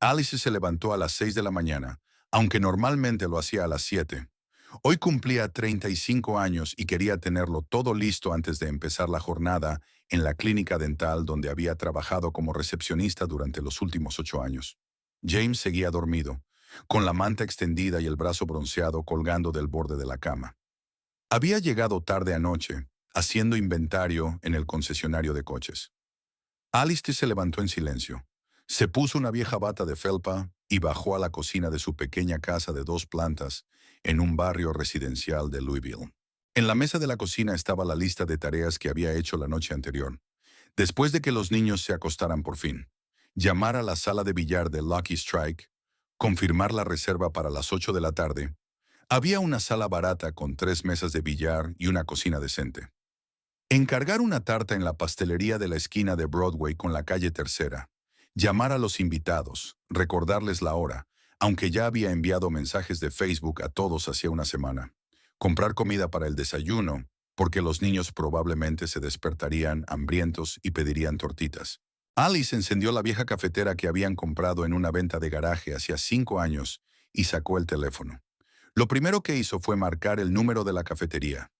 Alice se levantó a las 6 de la mañana, aunque normalmente lo hacía a las 7. Hoy cumplía 35 años y quería tenerlo todo listo antes de empezar la jornada en la clínica dental donde había trabajado como recepcionista durante los últimos 8 años. James seguía dormido, con la manta extendida y el brazo bronceado colgando del borde de la cama. Había llegado tarde anoche, haciendo inventario en el concesionario de coches. Alistair se levantó en silencio. Se puso una vieja bata de felpa y bajó a la cocina de su pequeña casa de 2 plantas en un barrio residencial de Louisville. En la mesa de la cocina estaba la lista de tareas que había hecho la noche anterior. Después de que los niños se acostaran por fin, llamar a la sala de billar de Lucky Strike, confirmar la reserva para las 8 de la tarde. Había una sala barata con 3 mesas de billar y una cocina decente. Encargar una tarta en la pastelería de la esquina de Broadway con la calle Tercera. Llamar a los invitados, recordarles la hora, aunque ya había enviado mensajes de Facebook a todos hacía una semana. Comprar comida para el desayuno, porque los niños probablemente se despertarían hambrientos y pedirían tortitas. Alice encendió la vieja cafetera que habían comprado en una venta de garaje hacía 5 años y sacó el teléfono. Lo primero que hizo fue marcar el número de la cafetería.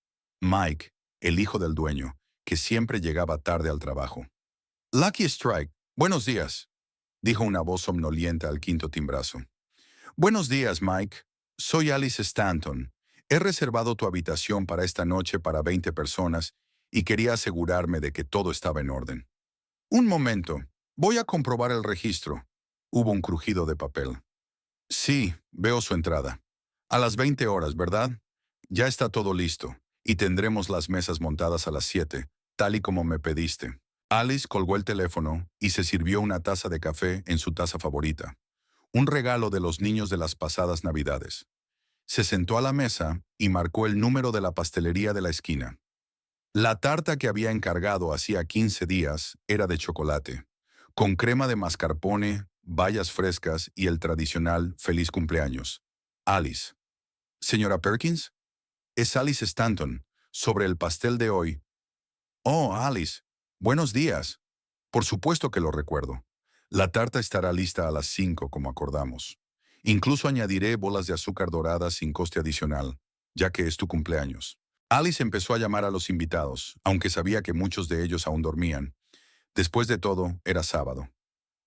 Mike, el hijo del dueño, que siempre llegaba tarde al trabajo. Lucky Strike, buenos días, dijo una voz somnolienta al quinto timbrazo. Buenos días, Mike. Soy Alice Stanton. He reservado tu habitación para esta noche para 20 personas y quería asegurarme de que todo estaba en orden. Un momento. Voy a comprobar el registro. Hubo un crujido de papel. Sí, veo su entrada. A las 20 horas, ¿verdad? Ya está todo listo, y tendremos las mesas montadas a las 7, tal y como me pediste. Alice colgó el teléfono y se sirvió una taza de café en su taza favorita, un regalo de los niños de las pasadas Navidades. Se sentó a la mesa y marcó el número de la pastelería de la esquina. La tarta que había encargado hacía 15 días era de chocolate, con crema de mascarpone, bayas frescas y el tradicional feliz cumpleaños. Alice. Señora Perkins, es Alice Stanton, sobre el pastel de hoy. Oh, Alice, buenos días. Por supuesto que lo recuerdo. La tarta estará lista a las 5 como acordamos. Incluso añadiré bolas de azúcar doradas sin coste adicional, ya que es tu cumpleaños. Alice empezó a llamar a los invitados, aunque sabía que muchos de ellos aún dormían. Después de todo, era sábado.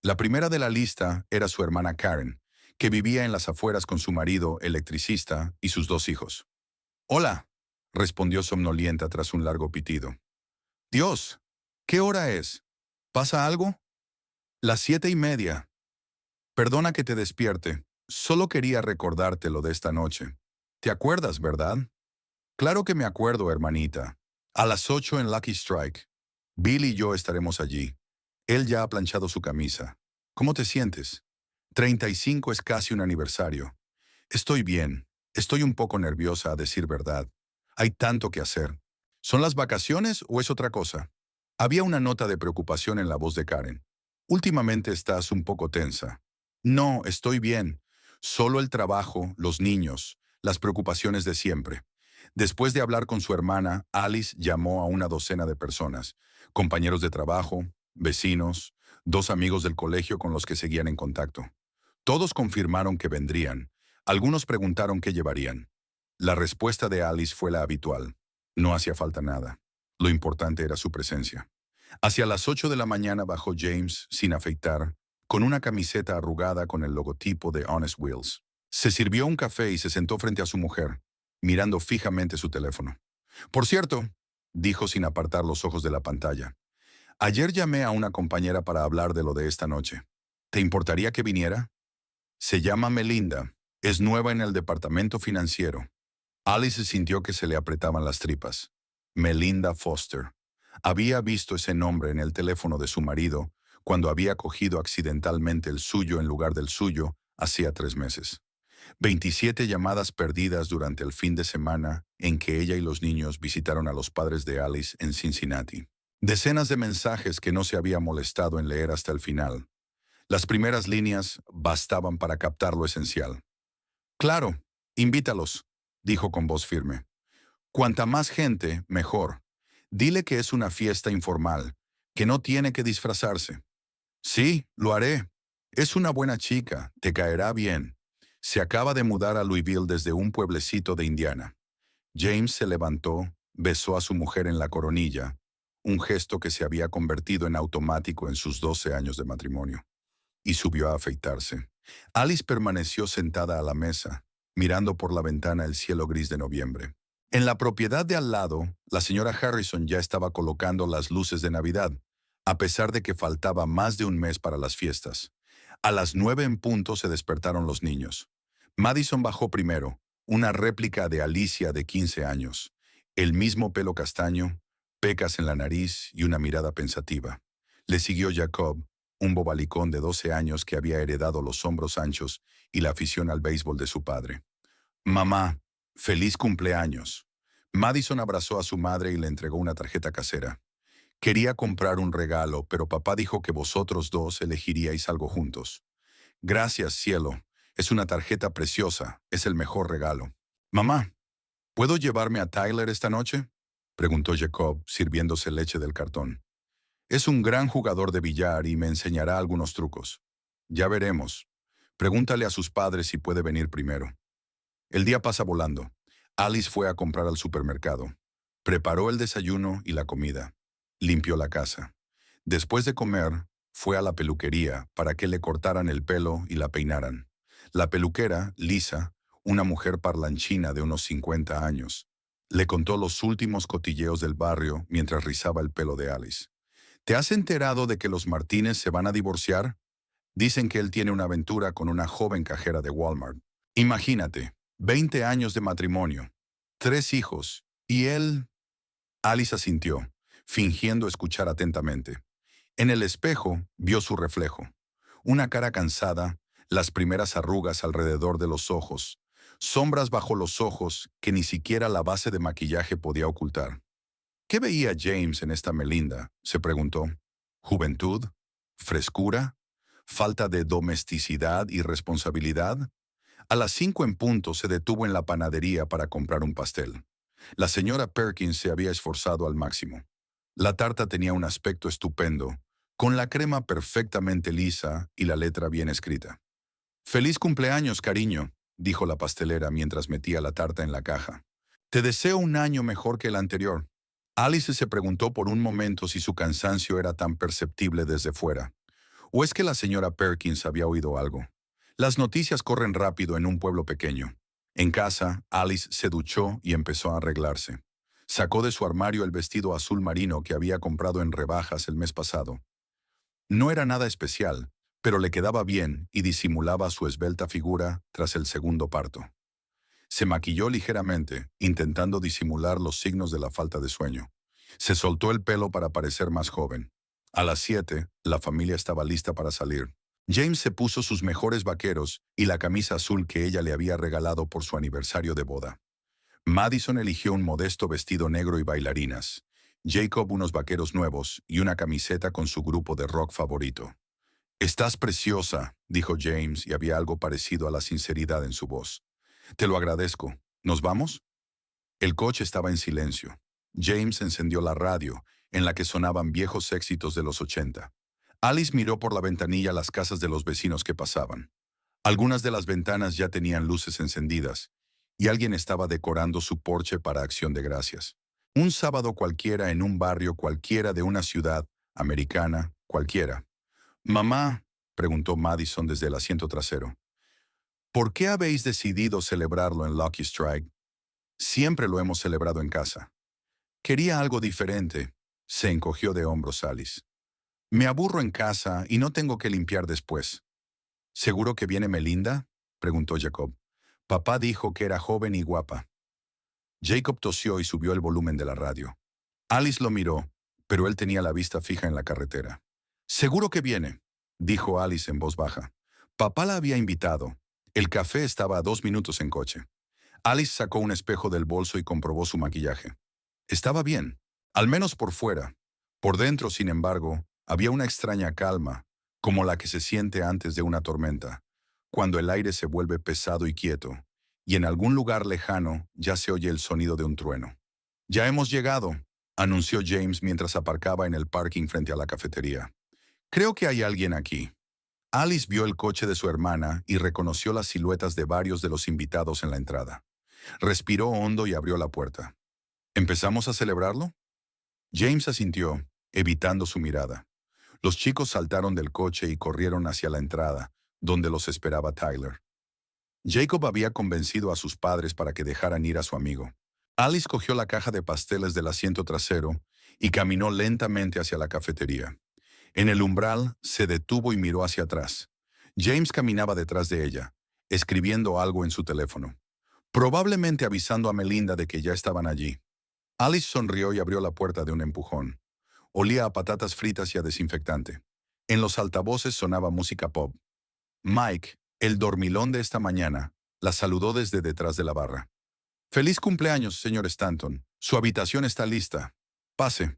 La primera de la lista era su hermana Karen, que vivía en las afueras con su marido, electricista, y sus 2 hijos. Hola, respondió somnolienta tras un largo pitido. Dios, ¿qué hora es? ¿Pasa algo? Las 7:30. Perdona que te despierte. Solo quería recordarte lo de esta noche. ¿Te acuerdas, verdad? Claro que me acuerdo, hermanita. A las 8 en Lucky Strike. Bill y yo estaremos allí. Él ya ha planchado su camisa. ¿Cómo te sientes? 35 es casi un aniversario. Estoy bien. Estoy un poco nerviosa, a decir verdad. Hay tanto que hacer. ¿Son las vacaciones o es otra cosa? Había una nota de preocupación en la voz de Karen. Últimamente estás un poco tensa. No, estoy bien. Solo el trabajo, los niños, las preocupaciones de siempre. Después de hablar con su hermana, Alice llamó a una docena de personas, compañeros de trabajo, vecinos, 2 amigos del colegio con los que seguían en contacto. Todos confirmaron que vendrían. Algunos preguntaron qué llevarían. La respuesta de Alice fue la habitual. No hacía falta nada. Lo importante era su presencia. Hacia las 8 de la mañana bajó James, sin afeitar, con una camiseta arrugada con el logotipo de Honest Wheels. Se sirvió un café y se sentó frente a su mujer, mirando fijamente su teléfono. Por cierto, dijo sin apartar los ojos de la pantalla, ayer llamé a una compañera para hablar de lo de esta noche. ¿Te importaría que viniera? Se llama Melinda. Es nueva en el departamento financiero. Alice sintió que se le apretaban las tripas. Melinda Foster. Había visto ese nombre en el teléfono de su marido cuando había cogido accidentalmente el suyo en lugar del suyo hacía 3 meses. 27 llamadas perdidas durante el fin de semana en que ella y los niños visitaron a los padres de Alice en Cincinnati. Decenas de mensajes que no se había molestado en leer hasta el final. Las primeras líneas bastaban para captar lo esencial. Claro, invítalos, dijo con voz firme. Cuanta más gente, mejor. Dile que es una fiesta informal, que no tiene que disfrazarse. Sí, lo haré. Es una buena chica, te caerá bien. Se acaba de mudar a Louisville desde un pueblecito de Indiana. James se levantó, besó a su mujer en la coronilla, un gesto que se había convertido en automático en sus 12 años de matrimonio, y subió a afeitarse. Alice permaneció sentada a la mesa, mirando por la ventana el cielo gris de noviembre. En la propiedad de al lado, la señora Harrison ya estaba colocando las luces de Navidad, a pesar de que faltaba más de un mes para las fiestas. A las 9 en punto se despertaron los niños. Madison bajó primero, una réplica de Alicia de 15 años, el mismo pelo castaño, pecas en la nariz y una mirada pensativa. Le siguió Jacob, un bobalicón de 12 años que había heredado los hombros anchos y la afición al béisbol de su padre. Mamá, feliz cumpleaños. Madison abrazó a su madre y le entregó una tarjeta casera. Quería comprar un regalo, pero papá dijo que vosotros dos elegiríais algo juntos. Gracias, cielo. Es una tarjeta preciosa. Es el mejor regalo. Mamá, ¿puedo llevarme a Tyler esta noche? Preguntó Jacob, sirviéndose leche del cartón. Es un gran jugador de billar y me enseñará algunos trucos. Ya veremos. Pregúntale a sus padres si puede venir primero. El día pasa volando. Alice fue a comprar al supermercado. Preparó el desayuno y la comida. Limpió la casa. Después de comer, fue a la peluquería para que le cortaran el pelo y la peinaran. La peluquera, Lisa, una mujer parlanchina de unos 50 años, le contó los últimos cotilleos del barrio mientras rizaba el pelo de Alice. ¿Te has enterado de que los Martínez se van a divorciar? Dicen que él tiene una aventura con una joven cajera de Walmart. Imagínate, 20 años de matrimonio, 3 hijos, y él... Alice asintió, fingiendo escuchar atentamente. En el espejo vio su reflejo. Una cara cansada, las primeras arrugas alrededor de los ojos, sombras bajo los ojos que ni siquiera la base de maquillaje podía ocultar. ¿Qué veía James en esta Melinda?, se preguntó. ¿Juventud? ¿Frescura? ¿Falta de domesticidad y responsabilidad? A las 5 en punto se detuvo en la panadería para comprar un pastel. La señora Perkins se había esforzado al máximo. La tarta tenía un aspecto estupendo, con la crema perfectamente lisa y la letra bien escrita. «Feliz cumpleaños, cariño», dijo la pastelera mientras metía la tarta en la caja. «Te deseo un año mejor que el anterior». Alice se preguntó por un momento si su cansancio era tan perceptible desde fuera. ¿O es que la señora Perkins había oído algo? Las noticias corren rápido en un pueblo pequeño. En casa, Alice se duchó y empezó a arreglarse. Sacó de su armario el vestido azul marino que había comprado en rebajas el mes pasado. No era nada especial, pero le quedaba bien y disimulaba su esbelta figura tras el segundo parto. Se maquilló ligeramente, intentando disimular los signos de la falta de sueño. Se soltó el pelo para parecer más joven. A las 7, la familia estaba lista para salir. James se puso sus mejores vaqueros y la camisa azul que ella le había regalado por su aniversario de boda. Madison eligió un modesto vestido negro y bailarinas. Jacob unos vaqueros nuevos y una camiseta con su grupo de rock favorito. «Estás preciosa», dijo James, y había algo parecido a la sinceridad en su voz. «Te lo agradezco. ¿Nos vamos?» El coche estaba en silencio. James encendió la radio, en la que sonaban viejos éxitos de los 80. Alice miró por la ventanilla las casas de los vecinos que pasaban. Algunas de las ventanas ya tenían luces encendidas, y alguien estaba decorando su porche para Acción de Gracias. Un sábado cualquiera en un barrio cualquiera de una ciudad americana cualquiera. «Mamá», preguntó Madison desde el asiento trasero, «¿por qué habéis decidido celebrarlo en Lucky Strike? Siempre lo hemos celebrado en casa». Quería algo diferente. Se encogió de hombros Alice. «Me aburro en casa y no tengo que limpiar después». «¿Seguro que viene Melinda?», preguntó Jacob. «Papá dijo que era joven y guapa». Jacob tosió y subió el volumen de la radio. Alice lo miró, pero él tenía la vista fija en la carretera. «Seguro que viene», dijo Alice en voz baja. Papá la había invitado. El café estaba a 2 minutos en coche. Alice sacó un espejo del bolso y comprobó su maquillaje. Estaba bien, al menos por fuera. Por dentro, sin embargo, había una extraña calma, como la que se siente antes de una tormenta, cuando el aire se vuelve pesado y quieto, y en algún lugar lejano ya se oye el sonido de un trueno. «Ya hemos llegado», anunció James mientras aparcaba en el parking frente a la cafetería. «Creo que hay alguien aquí». Alice vio el coche de su hermana y reconoció las siluetas de varios de los invitados en la entrada. Respiró hondo y abrió la puerta. ¿Empezamos a celebrarlo? James asintió, evitando su mirada. Los chicos saltaron del coche y corrieron hacia la entrada, donde los esperaba Tyler. Jacob había convencido a sus padres para que dejaran ir a su amigo. Alice cogió la caja de pasteles del asiento trasero y caminó lentamente hacia la cafetería. En el umbral, se detuvo y miró hacia atrás. James caminaba detrás de ella, escribiendo algo en su teléfono, probablemente avisando a Melinda de que ya estaban allí. Alice sonrió y abrió la puerta de un empujón. Olía a patatas fritas y a desinfectante. En los altavoces sonaba música pop. Mike, el dormilón de esta mañana, la saludó desde detrás de la barra. «Feliz cumpleaños, señor Stanton. Su habitación está lista. Pase».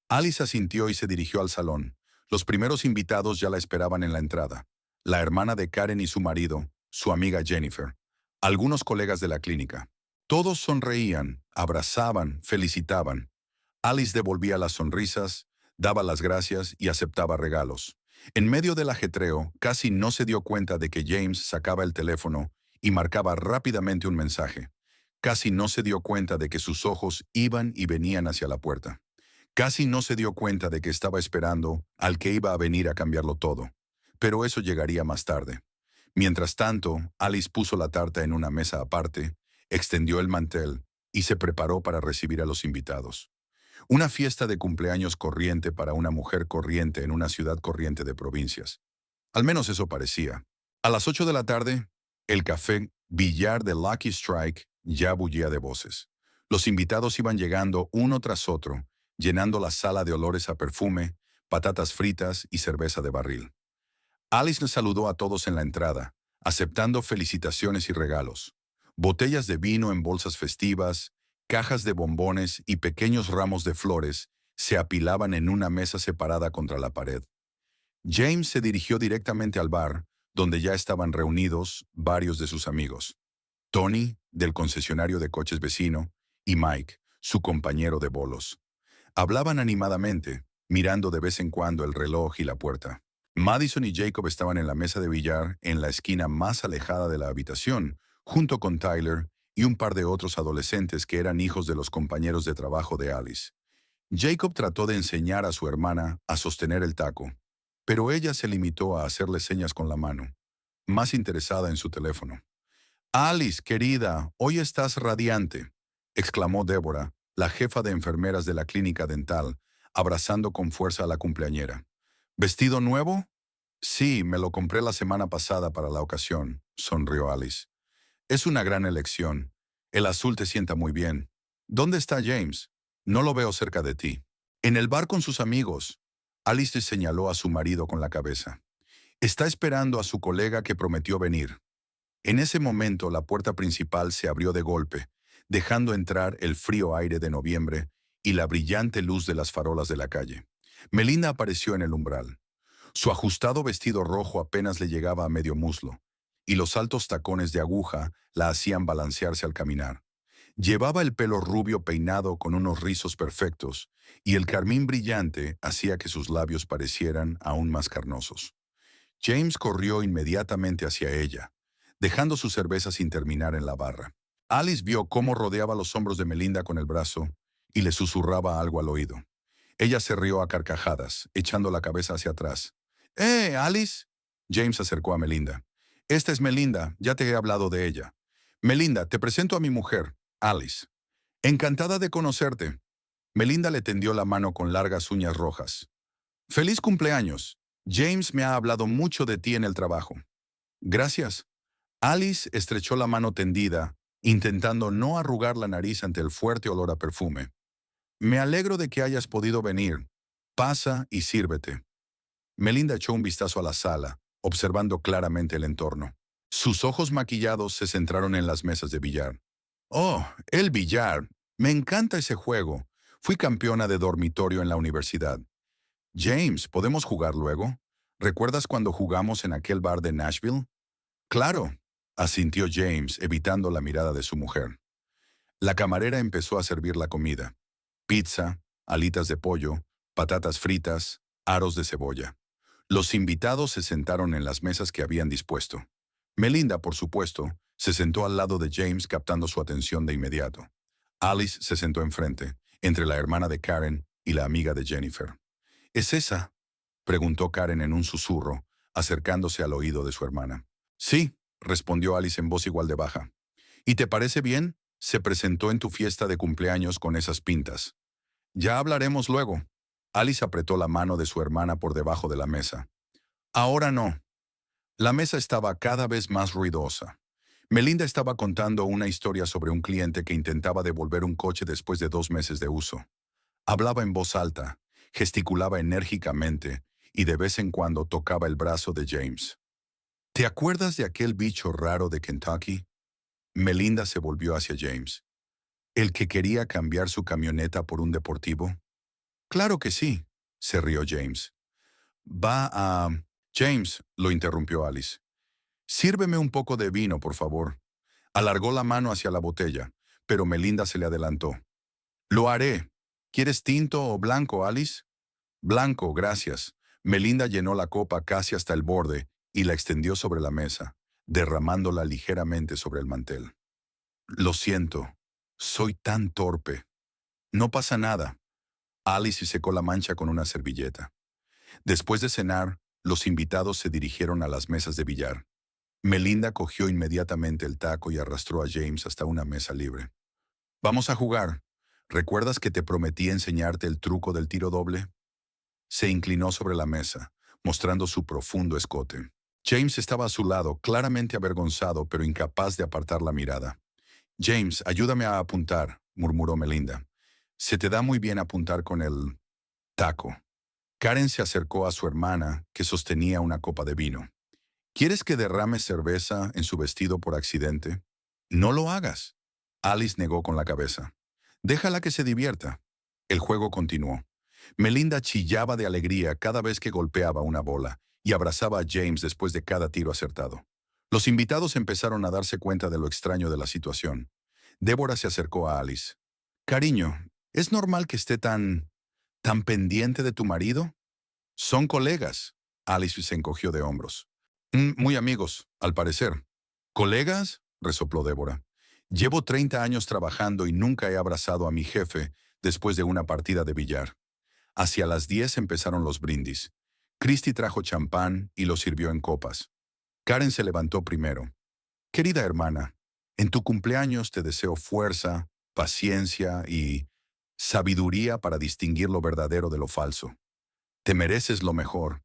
Alice asintió y se dirigió al salón. Los primeros invitados ya la esperaban en la entrada. La hermana de Karen y su marido, su amiga Jennifer, algunos colegas de la clínica. Todos sonreían, abrazaban, felicitaban. Alice devolvía las sonrisas, daba las gracias y aceptaba regalos. En medio del ajetreo, casi no se dio cuenta de que James sacaba el teléfono y marcaba rápidamente un mensaje. Casi no se dio cuenta de que sus ojos iban y venían hacia la puerta. Casi no se dio cuenta de que estaba esperando al que iba a venir a cambiarlo todo. Pero eso llegaría más tarde. Mientras tanto, Alice puso la tarta en una mesa aparte, extendió el mantel y se preparó para recibir a los invitados. Una fiesta de cumpleaños corriente para una mujer corriente en una ciudad corriente de provincias. Al menos eso parecía. A las 8 de la tarde, el café Billar de Lucky Strike ya bullía de voces. Los invitados iban llegando uno tras otro, llenando la sala de olores a perfume, patatas fritas y cerveza de barril. Alice les saludó a todos en la entrada, aceptando felicitaciones y regalos. Botellas de vino en bolsas festivas, cajas de bombones y pequeños ramos de flores se apilaban en una mesa separada contra la pared. James se dirigió directamente al bar, donde ya estaban reunidos varios de sus amigos. Tony, del concesionario de coches vecino, y Mike, su compañero de bolos. Hablaban animadamente, mirando de vez en cuando el reloj y la puerta. Madison y Jacob estaban en la mesa de billar en la esquina más alejada de la habitación, junto con Tyler y un par de otros adolescentes que eran hijos de los compañeros de trabajo de Alice. Jacob trató de enseñar a su hermana a sostener el taco, pero ella se limitó a hacerle señas con la mano, más interesada en su teléfono. «Alice, querida, hoy estás radiante», exclamó Débora, la jefa de enfermeras de la clínica dental, abrazando con fuerza a la cumpleañera. «¿Vestido nuevo?» «Sí, me lo compré la semana pasada para la ocasión», sonrió Alice. «Es una gran elección. El azul te sienta muy bien. ¿Dónde está James? No lo veo cerca de ti». «En el bar con sus amigos». Alice señaló a su marido con la cabeza. «Está esperando a su colega que prometió venir». En ese momento la puerta principal se abrió de golpe, dejando entrar el frío aire de noviembre y la brillante luz de las farolas de la calle. Melinda apareció en el umbral. Su ajustado vestido rojo apenas le llegaba a medio muslo, y los altos tacones de aguja la hacían balancearse al caminar. Llevaba el pelo rubio peinado con unos rizos perfectos, y el carmín brillante hacía que sus labios parecieran aún más carnosos. James corrió inmediatamente hacia ella, dejando su cerveza sin terminar en la barra. Alice vio cómo rodeaba los hombros de Melinda con el brazo y le susurraba algo al oído. Ella se rió a carcajadas, echando la cabeza hacia atrás. Alice! James se acercó a Melinda. «Esta es Melinda, ya te he hablado de ella. Melinda, te presento a mi mujer, Alice. Encantada de conocerte». Melinda le tendió la mano con largas uñas rojas. «Feliz cumpleaños. James me ha hablado mucho de ti en el trabajo». «Gracias». Alice estrechó la mano tendida, intentando no arrugar la nariz ante el fuerte olor a perfume. «Me alegro de que hayas podido venir. Pasa y sírvete». Melinda echó un vistazo a la sala, observando claramente el entorno. Sus ojos maquillados se centraron en las mesas de billar. «Oh, el billar. Me encanta ese juego. Fui campeona de dormitorio en la universidad». «James, ¿podemos jugar luego? ¿Recuerdas cuando jugamos en aquel bar de Nashville?» «Claro», asintió James, evitando la mirada de su mujer. La camarera empezó a servir la comida. Pizza, alitas de pollo, patatas fritas, aros de cebolla. Los invitados se sentaron en las mesas que habían dispuesto. Melinda, por supuesto, se sentó al lado de James captando su atención de inmediato. Alice se sentó enfrente, entre la hermana de Karen y la amiga de Jennifer. ¿Es esa?, preguntó Karen en un susurro, acercándose al oído de su hermana. Sí, respondió Alice en voz igual de baja. ¿Y te parece bien? Se presentó en tu fiesta de cumpleaños con esas pintas. Ya hablaremos luego. Alice apretó la mano de su hermana por debajo de la mesa. Ahora no. La mesa estaba cada vez más ruidosa. Melinda estaba contando una historia sobre un cliente que intentaba devolver un coche después de 2 meses de uso. Hablaba en voz alta, gesticulaba enérgicamente y de vez en cuando tocaba el brazo de James. ¿Te acuerdas de aquel bicho raro de Kentucky? Melinda se volvió hacia James. ¿El que quería cambiar su camioneta por un deportivo? Claro que sí, se rió James. Va a... James, lo interrumpió Alice. Sírveme un poco de vino, por favor. Alargó la mano hacia la botella, pero Melinda se le adelantó. Lo haré. ¿Quieres tinto o blanco, Alice? Blanco, gracias. Melinda llenó la copa casi hasta el borde y la extendió sobre la mesa, derramándola ligeramente sobre el mantel. Lo siento. Soy tan torpe. No pasa nada. Alice secó la mancha con una servilleta. Después de cenar, los invitados se dirigieron a las mesas de billar. Melinda cogió inmediatamente el taco y arrastró a James hasta una mesa libre. Vamos a jugar. ¿Recuerdas que te prometí enseñarte el truco del tiro doble? Se inclinó sobre la mesa, mostrando su profundo escote. James estaba a su lado, claramente avergonzado, pero incapaz de apartar la mirada. James, ayúdame a apuntar, murmuró Melinda. Se te da muy bien apuntar con el taco. Karen se acercó a su hermana, que sostenía una copa de vino. ¿Quieres que derrame cerveza en su vestido por accidente? No lo hagas. Alice negó con la cabeza. Déjala que se divierta. El juego continuó. Melinda chillaba de alegría cada vez que golpeaba una bola y abrazaba a James después de cada tiro acertado. Los invitados empezaron a darse cuenta de lo extraño de la situación. Débora se acercó a Alice. Cariño, ¿es normal que esté tan pendiente de tu marido? Son colegas. Alice se encogió de hombros. Muy amigos, al parecer. ¿Colegas?, resopló Débora. Llevo 30 años trabajando y nunca he abrazado a mi jefe después de una partida de billar. Hacia las 10 empezaron los brindis. Christy trajo champán y lo sirvió en copas. Karen se levantó primero. Querida hermana, en tu cumpleaños te deseo fuerza, paciencia y sabiduría para distinguir lo verdadero de lo falso. Te mereces lo mejor.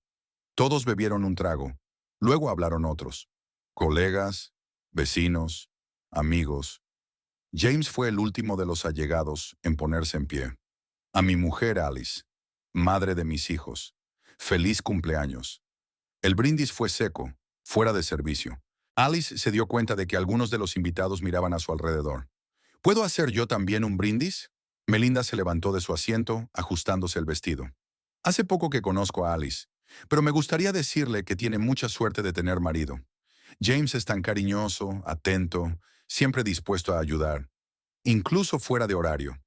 Todos bebieron un trago. Luego hablaron otros. Colegas, vecinos, amigos. James fue el último de los allegados en ponerse en pie. A mi mujer Alice, madre de mis hijos. Feliz cumpleaños. El brindis fue seco, fuera de servicio. Alice se dio cuenta de que algunos de los invitados miraban a su alrededor. ¿Puedo hacer yo también un brindis? Melinda se levantó de su asiento, ajustándose el vestido. Hace poco que conozco a Alice, pero me gustaría decirle que tiene mucha suerte de tener marido. James es tan cariñoso, atento, siempre dispuesto a ayudar, incluso fuera de horario.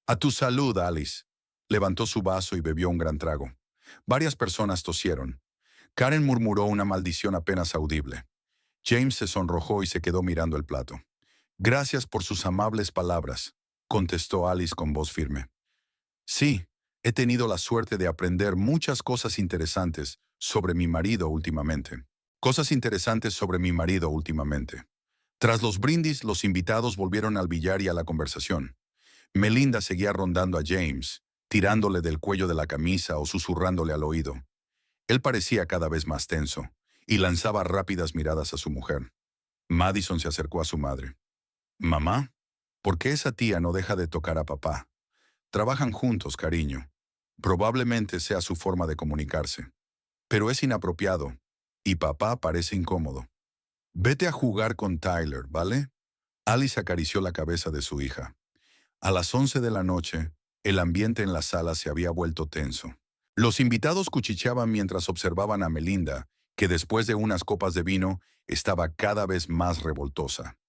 A tu salud, Alice. Levantó su vaso y bebió un gran trago. Varias personas tosieron. Karen murmuró una maldición apenas audible. James se sonrojó y se quedó mirando el plato. Gracias por sus amables palabras, contestó Alice con voz firme. Sí, he tenido la suerte de aprender muchas cosas interesantes sobre mi marido últimamente. Cosas interesantes sobre mi marido últimamente. Tras los brindis, los invitados volvieron al billar y a la conversación. Melinda seguía rondando a James, tirándole del cuello de la camisa o susurrándole al oído. Él parecía cada vez más tenso y lanzaba rápidas miradas a su mujer. Madison se acercó a su madre. «Mamá, ¿por qué esa tía no deja de tocar a papá? Trabajan juntos, cariño. Probablemente sea su forma de comunicarse. Pero es inapropiado, y papá parece incómodo. Vete a jugar con Tyler, ¿vale?» Alice acarició la cabeza de su hija. A las 11 de la noche, el ambiente en la sala se había vuelto tenso. Los invitados cuchicheaban mientras observaban a Melinda, que después de unas copas de vino estaba cada vez más revoltosa.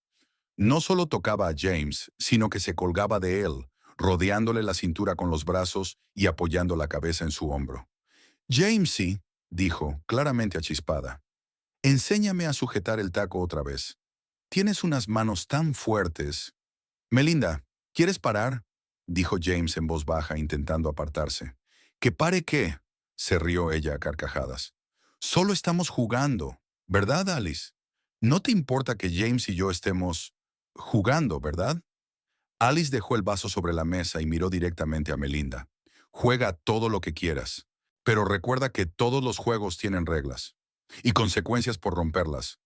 No solo tocaba a James, sino que se colgaba de él, rodeándole la cintura con los brazos y apoyando la cabeza en su hombro. «Jamesy», dijo, claramente achispada. Enséñame a sujetar el taco otra vez. Tienes unas manos tan fuertes. Melinda, ¿quieres parar? Dijo James en voz baja, intentando apartarse. ¿Que pare qué? Se rió ella a carcajadas. Solo estamos jugando, ¿verdad, Alice? No te importa que James y yo estemos jugando, ¿verdad? Alice dejó el vaso sobre la mesa y miró directamente a Melinda. Juega todo lo que quieras, pero recuerda que todos los juegos tienen reglas y consecuencias por romperlas.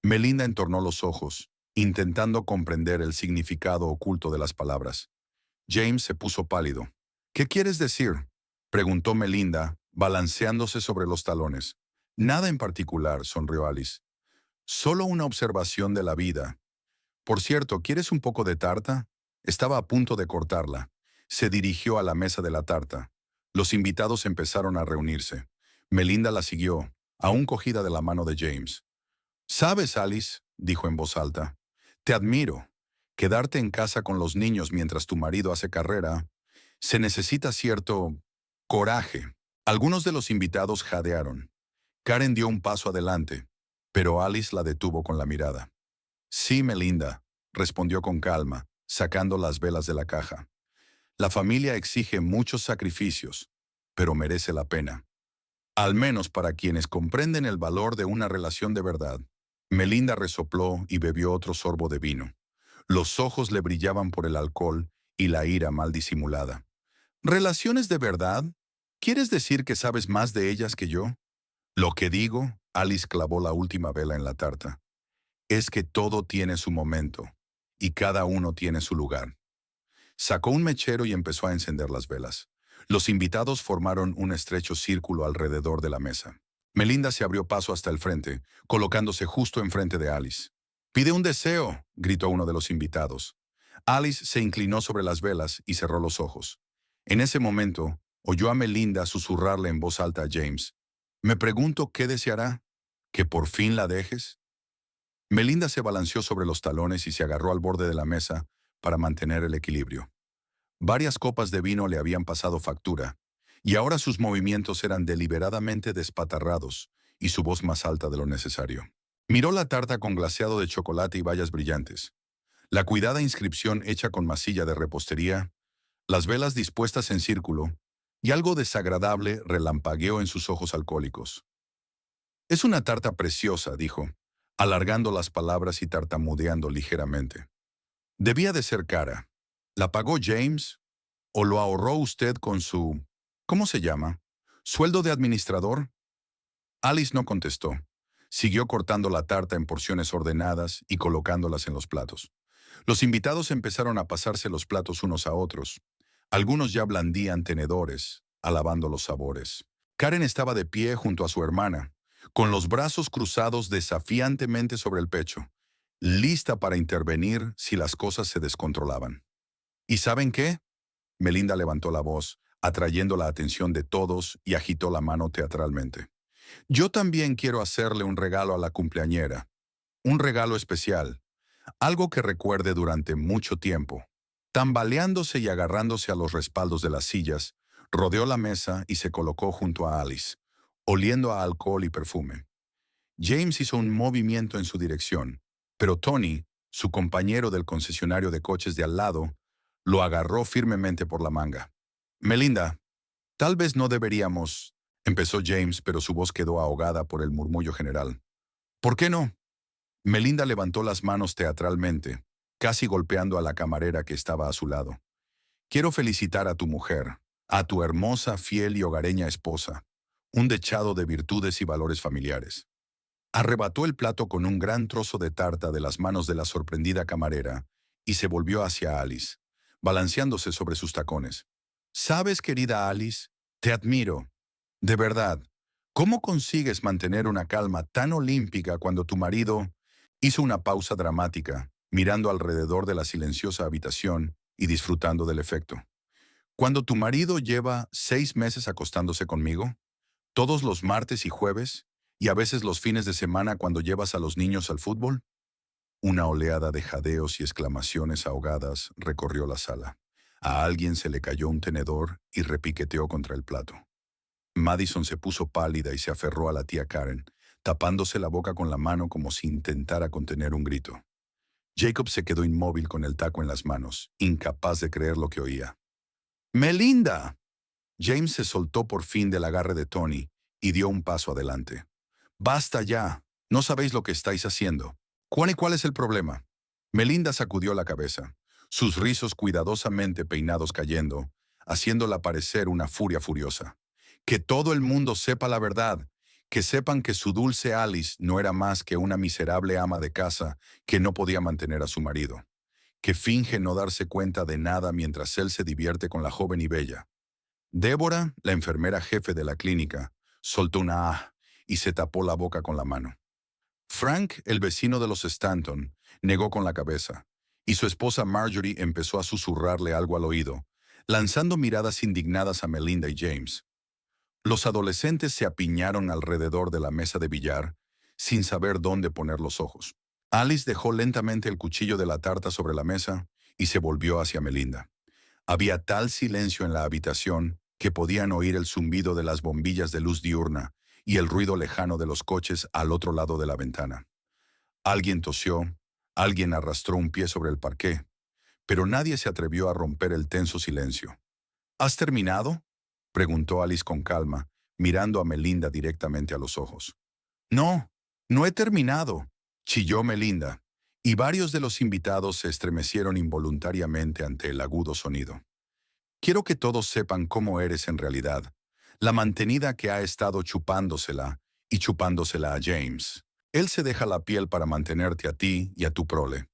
Melinda entornó los ojos, intentando comprender el significado oculto de las palabras. James se puso pálido. ¿Qué quieres decir? Preguntó Melinda, balanceándose sobre los talones. Nada en particular, sonrió Alice. Solo una observación de la vida. Por cierto, ¿quieres un poco de tarta? Estaba a punto de cortarla. Se dirigió a la mesa de la tarta. Los invitados empezaron a reunirse. Melinda la siguió, aún cogida de la mano de James. «Sabes, Alice», dijo en voz alta, «te admiro. Quedarte en casa con los niños mientras tu marido hace carrera, se necesita cierto coraje». Algunos de los invitados jadearon. Karen dio un paso adelante, pero Alice la detuvo con la mirada. «Sí, Melinda», respondió con calma, sacando las velas de la caja. «La familia exige muchos sacrificios, pero merece la pena. Al menos para quienes comprenden el valor de una relación de verdad». Melinda resopló y bebió otro sorbo de vino. Los ojos le brillaban por el alcohol y la ira mal disimulada. ¿Relaciones de verdad? ¿Quieres decir que sabes más de ellas que yo? Lo que digo, Alice clavó la última vela en la tarta, es que todo tiene su momento y cada uno tiene su lugar. Sacó un mechero y empezó a encender las velas. Los invitados formaron un estrecho círculo alrededor de la mesa. Melinda se abrió paso hasta el frente, colocándose justo enfrente de Alice. «Pide un deseo», gritó uno de los invitados. Alice se inclinó sobre las velas y cerró los ojos. En ese momento, oyó a Melinda susurrarle en voz alta a James. «Me pregunto qué deseará. ¿Que por fin la dejes?» Melinda se balanceó sobre los talones y se agarró al borde de la mesa para mantener el equilibrio. Varias copas de vino le habían pasado factura, y ahora sus movimientos eran deliberadamente despatarrados y su voz más alta de lo necesario. Miró la tarta con glaseado de chocolate y bayas brillantes, la cuidada inscripción hecha con masilla de repostería, las velas dispuestas en círculo, y algo desagradable relampagueó en sus ojos alcohólicos. «Es una tarta preciosa», dijo, alargando las palabras y tartamudeando ligeramente. «Debía de ser cara. ¿La pagó James? ¿O lo ahorró usted con su... ¿cómo se llama? ¿Sueldo de administrador?» Alice no contestó. Siguió cortando la tarta en porciones ordenadas y colocándolas en los platos. Los invitados empezaron a pasarse los platos unos a otros. Algunos ya blandían tenedores, alabando los sabores. Karen estaba de pie junto a su hermana, con los brazos cruzados desafiantemente sobre el pecho, lista para intervenir si las cosas se descontrolaban. ¿Y saben qué? Melinda levantó la voz, atrayendo la atención de todos y agitó la mano teatralmente. «Yo también quiero hacerle un regalo a la cumpleañera. Un regalo especial. Algo que recuerde durante mucho tiempo». Tambaleándose y agarrándose a los respaldos de las sillas, rodeó la mesa y se colocó junto a Alice, oliendo a alcohol y perfume. James hizo un movimiento en su dirección, pero Tony, su compañero del concesionario de coches de al lado, lo agarró firmemente por la manga. «Melinda, tal vez no deberíamos», empezó James, pero su voz quedó ahogada por el murmullo general. «¿Por qué no?» Melinda levantó las manos teatralmente, casi golpeando a la camarera que estaba a su lado. «Quiero felicitar a tu mujer, a tu hermosa, fiel y hogareña esposa, un dechado de virtudes y valores familiares». Arrebató el plato con un gran trozo de tarta de las manos de la sorprendida camarera y se volvió hacia Alice, balanceándose sobre sus tacones. «¿Sabes, querida Alice? Te admiro. De verdad, ¿cómo consigues mantener una calma tan olímpica cuando tu marido...» Hizo una pausa dramática, mirando alrededor de la silenciosa habitación y disfrutando del efecto. «Cuando tu marido lleva 6 meses acostándose conmigo, todos los martes y jueves, y a veces los fines de semana cuando llevas a los niños al fútbol». Una oleada de jadeos y exclamaciones ahogadas recorrió la sala. A alguien se le cayó un tenedor y repiqueteó contra el plato. Madison se puso pálida y se aferró a la tía Karen, tapándose la boca con la mano como si intentara contener un grito. Jacob se quedó inmóvil con el taco en las manos, incapaz de creer lo que oía. ¡Melinda! James se soltó por fin del agarre de Tony y dio un paso adelante. ¡Basta ya! No sabéis lo que estáis haciendo. ¿Cuál es el problema? Melinda sacudió la cabeza, sus rizos cuidadosamente peinados cayendo, haciéndola parecer una furia furiosa. Que todo el mundo sepa la verdad, que sepan que su dulce Alice no era más que una miserable ama de casa que no podía mantener a su marido, que finge no darse cuenta de nada mientras él se divierte con la joven y bella. Débora, la enfermera jefe de la clínica, soltó una ah y se tapó la boca con la mano. Frank, el vecino de los Stanton, negó con la cabeza, y su esposa Marjorie empezó a susurrarle algo al oído, lanzando miradas indignadas a Melinda y James. Los adolescentes se apiñaron alrededor de la mesa de billar, sin saber dónde poner los ojos. Alice dejó lentamente el cuchillo de la tarta sobre la mesa y se volvió hacia Melinda. Había tal silencio en la habitación que podían oír el zumbido de las bombillas de luz diurna y el ruido lejano de los coches al otro lado de la ventana. Alguien tosió, alguien arrastró un pie sobre el parqué, pero nadie se atrevió a romper el tenso silencio. ¿Has terminado?, preguntó Alice con calma, mirando a Melinda directamente a los ojos. No, no he terminado, chilló Melinda, y varios de los invitados se estremecieron involuntariamente ante el agudo sonido. Quiero que todos sepan cómo eres en realidad, la mantenida que ha estado chupándosela y chupándosela a James. Él se deja la piel para mantenerte a ti y a tu prole.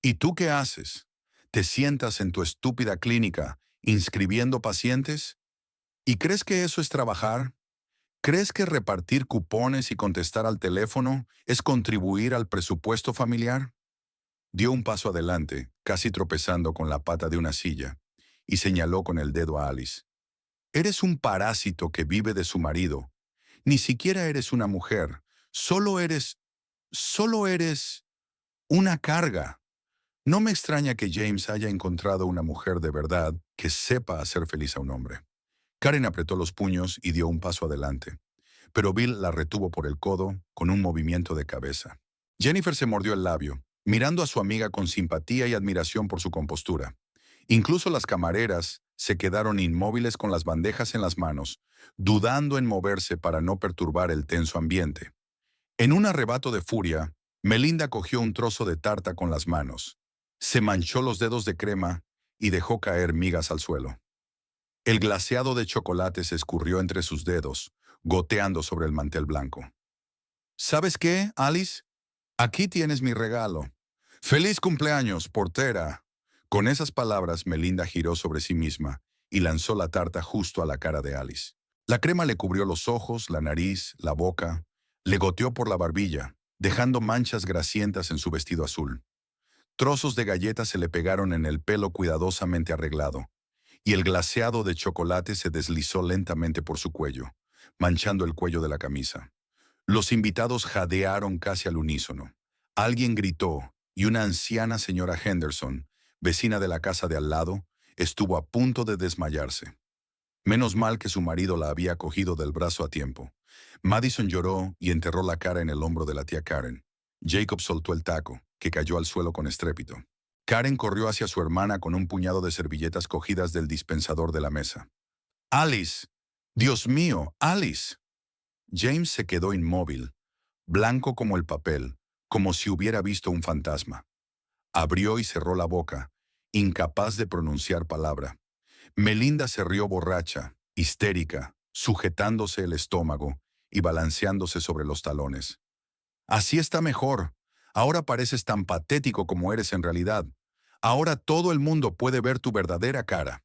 ¿Y tú qué haces? ¿Te sientas en tu estúpida clínica inscribiendo pacientes? ¿Y crees que eso es trabajar? ¿Crees que repartir cupones y contestar al teléfono es contribuir al presupuesto familiar? Dio un paso adelante, casi tropezando con la pata de una silla, y señaló con el dedo a Alice. Eres un parásito que vive de su marido. Ni siquiera eres una mujer. Solo eres una carga. No me extraña que James haya encontrado una mujer de verdad que sepa hacer feliz a un hombre. Karen apretó los puños y dio un paso adelante, pero Bill la retuvo por el codo con un movimiento de cabeza. Jennifer se mordió el labio, mirando a su amiga con simpatía y admiración por su compostura. Incluso las camareras se quedaron inmóviles con las bandejas en las manos, dudando en moverse para no perturbar el tenso ambiente. En un arrebato de furia, Melinda cogió un trozo de tarta con las manos, se manchó los dedos de crema y dejó caer migas al suelo. El glaseado de chocolate se escurrió entre sus dedos, goteando sobre el mantel blanco. ¿Sabes qué, Alice? Aquí tienes mi regalo. ¡Feliz cumpleaños, portera! Con esas palabras, Melinda giró sobre sí misma y lanzó la tarta justo a la cara de Alice. La crema le cubrió los ojos, la nariz, la boca, le goteó por la barbilla, dejando manchas grasientas en su vestido azul. Trozos de galleta se le pegaron en el pelo cuidadosamente arreglado, y el glaseado de chocolate se deslizó lentamente por su cuello, manchando el cuello de la camisa. Los invitados jadearon casi al unísono. Alguien gritó, y una anciana señora Henderson, vecina de la casa de al lado, estuvo a punto de desmayarse. Menos mal que su marido la había cogido del brazo a tiempo. Madison lloró y enterró la cara en el hombro de la tía Karen. Jacob soltó el taco, que cayó al suelo con estrépito. Karen corrió hacia su hermana con un puñado de servilletas cogidas del dispensador de la mesa. ¡Alice! ¡Dios mío, Alice! James se quedó inmóvil, blanco como el papel, como si hubiera visto un fantasma. Abrió y cerró la boca, incapaz de pronunciar palabra. Melinda se rió borracha, histérica, sujetándose el estómago y balanceándose sobre los talones. Así está mejor. Ahora pareces tan patético como eres en realidad. Ahora todo el mundo puede ver tu verdadera cara.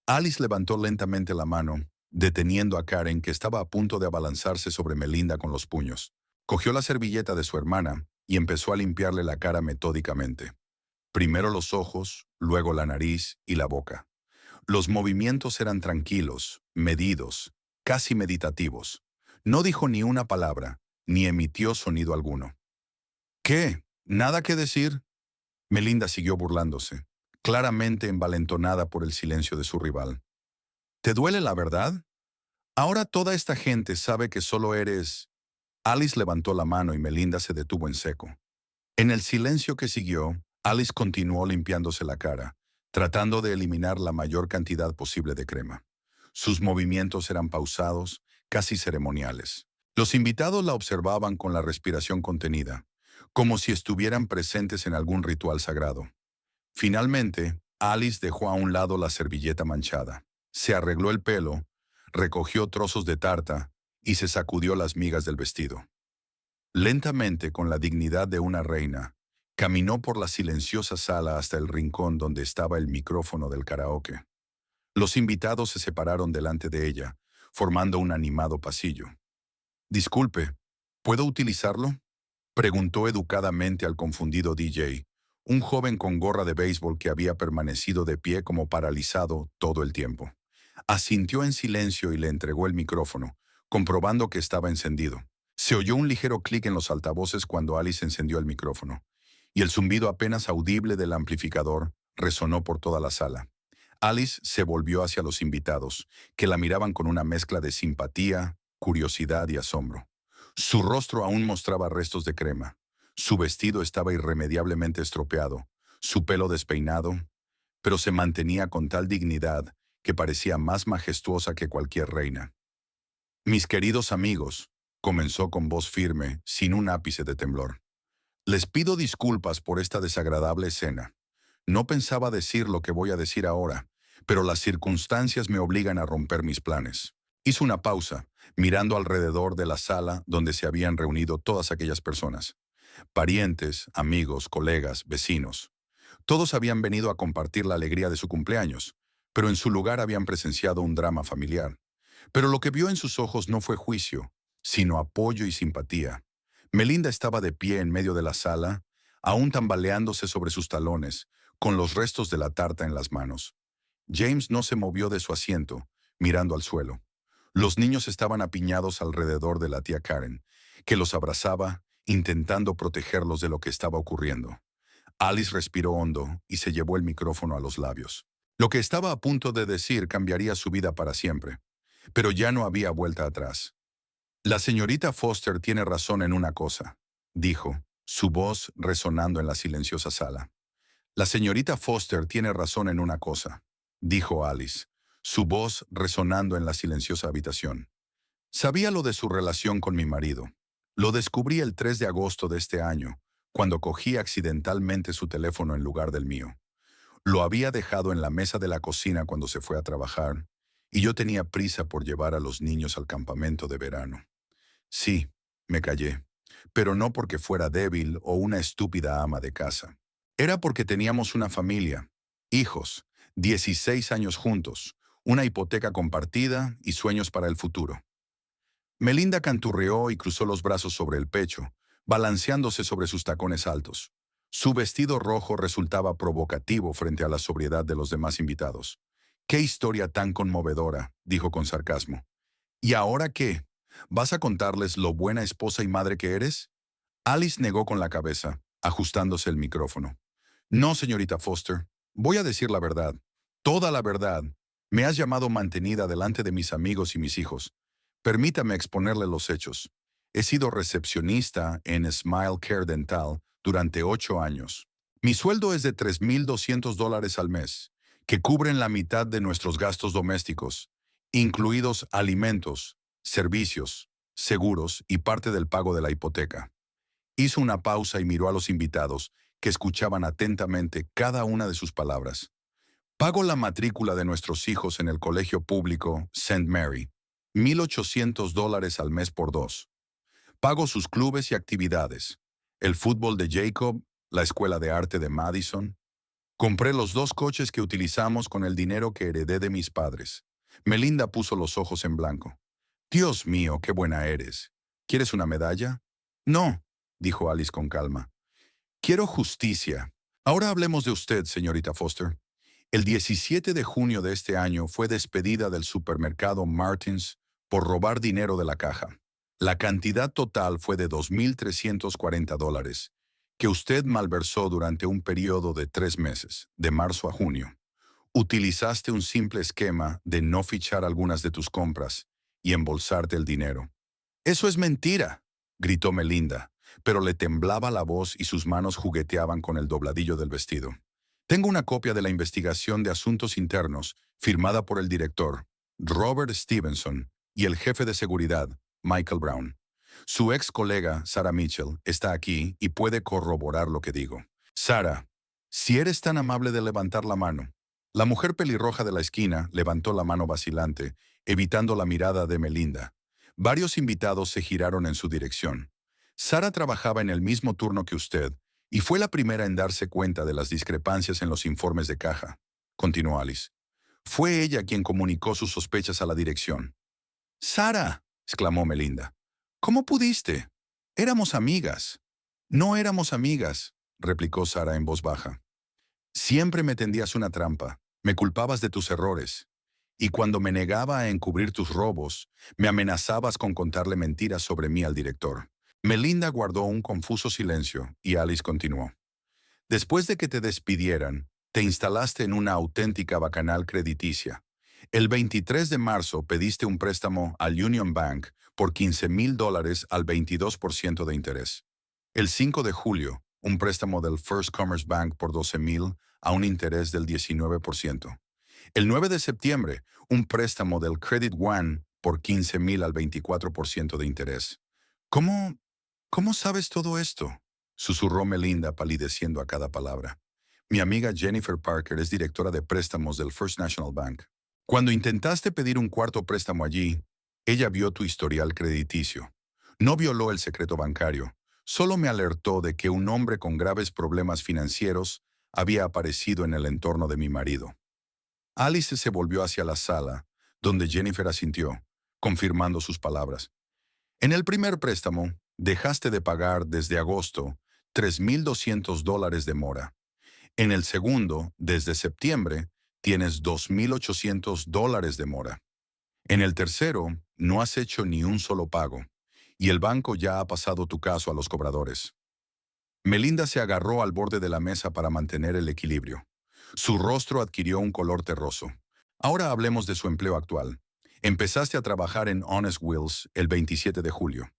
Alice levantó lentamente la mano, deteniendo a Karen, que estaba a punto de abalanzarse sobre Melinda con los puños. Cogió la servilleta de su hermana y empezó a limpiarle la cara metódicamente. Primero los ojos, luego la nariz y la boca. Los movimientos eran tranquilos, medidos, casi meditativos. No dijo ni una palabra, ni emitió sonido alguno. ¿Qué? ¿Nada que decir? Melinda siguió burlándose, claramente envalentonada por el silencio de su rival. ¿Te duele la verdad? Ahora toda esta gente sabe que solo eres... Alice levantó la mano y Melinda se detuvo en seco. En el silencio que siguió, Alice continuó limpiándose la cara, tratando de eliminar la mayor cantidad posible de crema. Sus movimientos eran pausados, casi ceremoniales. Los invitados la observaban con la respiración contenida, como si estuvieran presentes en algún ritual sagrado. Finalmente, Alice dejó a un lado la servilleta manchada. Se arregló el pelo, recogió trozos de tarta y se sacudió las migas del vestido. Lentamente, con la dignidad de una reina, caminó por la silenciosa sala hasta el rincón donde estaba el micrófono del karaoke. Los invitados se separaron delante de ella, formando un animado pasillo. «Disculpe, ¿puedo utilizarlo?», preguntó educadamente al confundido DJ, un joven con gorra de béisbol que había permanecido de pie como paralizado todo el tiempo. Asintió en silencio y le entregó el micrófono, comprobando que estaba encendido. Se oyó un ligero clic en los altavoces cuando Alice encendió el micrófono, y el zumbido apenas audible del amplificador resonó por toda la sala. Alice se volvió hacia los invitados, que la miraban con una mezcla de simpatía, curiosidad y asombro. Su rostro aún mostraba restos de crema. Su vestido estaba irremediablemente estropeado, su pelo despeinado, pero se mantenía con tal dignidad que parecía más majestuosa que cualquier reina. «Mis queridos amigos», comenzó con voz firme, sin un ápice de temblor. «Les pido disculpas por esta desagradable escena. No pensaba decir lo que voy a decir ahora, pero las circunstancias me obligan a romper mis planes». Hizo una pausa, mirando alrededor de la sala donde se habían reunido todas aquellas personas. Parientes, amigos, colegas, vecinos. Todos habían venido a compartir la alegría de su cumpleaños, pero en su lugar habían presenciado un drama familiar. Pero lo que vio en sus ojos no fue juicio, sino apoyo y simpatía. Melinda estaba de pie en medio de la sala, aún tambaleándose sobre sus talones, con los restos de la tarta en las manos. James no se movió de su asiento, mirando al suelo. Los niños estaban apiñados alrededor de la tía Karen, que los abrazaba, intentando protegerlos de lo que estaba ocurriendo. Alice respiró hondo y se llevó el micrófono a los labios. Lo que estaba a punto de decir cambiaría su vida para siempre, pero ya no había vuelta atrás. «La señorita Foster tiene razón en una cosa», dijo, su voz resonando en la silenciosa sala. «La señorita Foster tiene razón en una cosa», dijo Alice, su voz resonando en la silenciosa habitación. «Sabía lo de su relación con mi marido. Lo descubrí el 3 de agosto de este año, cuando cogí accidentalmente su teléfono en lugar del mío. Lo había dejado en la mesa de la cocina cuando se fue a trabajar, y yo tenía prisa por llevar a los niños al campamento de verano. Sí, me callé, pero no porque fuera débil o una estúpida ama de casa. Era porque teníamos una familia, hijos, 16 años juntos, una hipoteca compartida y sueños para el futuro». Melinda canturreó y cruzó los brazos sobre el pecho, balanceándose sobre sus tacones altos. Su vestido rojo resultaba provocativo frente a la sobriedad de los demás invitados. «Qué historia tan conmovedora», dijo con sarcasmo. «¿Y ahora qué? ¿Vas a contarles lo buena esposa y madre que eres?». Alice negó con la cabeza, ajustándose el micrófono. «No, señorita Foster. Voy a decir la verdad. Toda la verdad. Me has llamado mantenida delante de mis amigos y mis hijos. Permítame exponerle los hechos. He sido recepcionista en Smile Care Dental durante 8 años. Mi sueldo es de $3,200 al mes, que cubren la mitad de nuestros gastos domésticos, incluidos alimentos, servicios, seguros y parte del pago de la hipoteca». Hizo una pausa y miró a los invitados, que escuchaban atentamente cada una de sus palabras. «Pago la matrícula de nuestros hijos en el colegio público St. Mary, $1,800 al mes por 2. Pago sus clubes y actividades, el fútbol de Jacob, la escuela de arte de Madison. Compré los 2 coches que utilizamos con el dinero que heredé de mis padres». Melinda puso los ojos en blanco. «Dios mío, qué buena eres. ¿Quieres una medalla?». «No», dijo Alice con calma. «Quiero justicia. Ahora hablemos de usted, señorita Foster. El 17 de junio de este año fue despedida del supermercado Martins por robar dinero de la caja. La cantidad total fue de $2,340, que usted malversó durante un periodo de 3 meses, de marzo a junio. Utilizaste un simple esquema de no fichar algunas de tus compras y embolsarte el dinero. «Eso es mentira», gritó Melinda, pero le temblaba la voz y sus manos jugueteaban con el dobladillo del vestido. «Tengo una copia de la investigación de asuntos internos, firmada por el director, Robert Stevenson, y el jefe de seguridad, Michael Brown. Su ex colega, Sarah Mitchell, está aquí y puede corroborar lo que digo. Sarah, si eres tan amable de levantar la mano». La mujer pelirroja de la esquina levantó la mano vacilante, evitando la mirada de Melinda. Varios invitados se giraron en su dirección. «Sarah trabajaba en el mismo turno que usted y fue la primera en darse cuenta de las discrepancias en los informes de caja», continuó Alice. «Fue ella quien comunicó sus sospechas a la dirección». «Sarah», exclamó Melinda, «¿cómo pudiste? Éramos amigas». «No éramos amigas», replicó Sarah en voz baja. «Siempre me tendías una trampa, me culpabas de tus errores. Y cuando me negaba a encubrir tus robos, me amenazabas con contarle mentiras sobre mí al director». Melinda guardó un confuso silencio y Alice continuó. «Después de que te despidieran, te instalaste en una auténtica bacanal crediticia. El 23 de marzo pediste un préstamo al Union Bank por $15,000 al 22% de interés. El 5 de julio, un préstamo del First Commerce Bank por $12,000 a un interés del 19%. El 9 de septiembre, un préstamo del Credit One por $15,000 al 24% de interés. ¿Cómo, cómo sabes todo esto?», susurró Melinda palideciendo a cada palabra. «Mi amiga Jennifer Parker es directora de préstamos del First National Bank. Cuando intentaste pedir un cuarto préstamo allí, ella vio tu historial crediticio. No violó el secreto bancario, solo me alertó de que un hombre con graves problemas financieros había aparecido en el entorno de mi marido». Alice se volvió hacia la sala, donde Jennifer asintió, confirmando sus palabras. «En el primer préstamo, dejaste de pagar desde agosto $3,200 de mora. En el segundo, desde septiembre, tienes $2,800 de mora. En el tercero, no has hecho ni un solo pago, y el banco ya ha pasado tu caso a los cobradores». Melinda se agarró al borde de la mesa para mantener el equilibrio. Su rostro adquirió un color terroso. «Ahora hablemos de su empleo actual. Empezaste a trabajar en Honest Wheels el 27 de julio.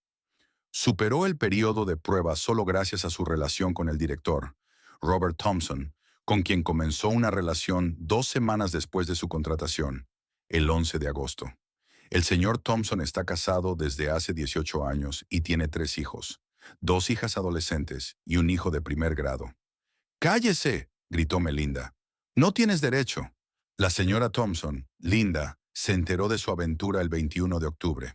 Superó el periodo de prueba solo gracias a su relación con el director, Robert Thompson, con quien comenzó una relación 2 semanas después de su contratación, el 11 de agosto. El señor Thompson está casado desde hace 18 años y tiene 3 hijos, 2 hijas adolescentes y un hijo de primer grado». «¡Cállese!», gritó Melinda. «No tienes derecho». La señora Thompson, Linda, se enteró de su aventura el 21 de octubre.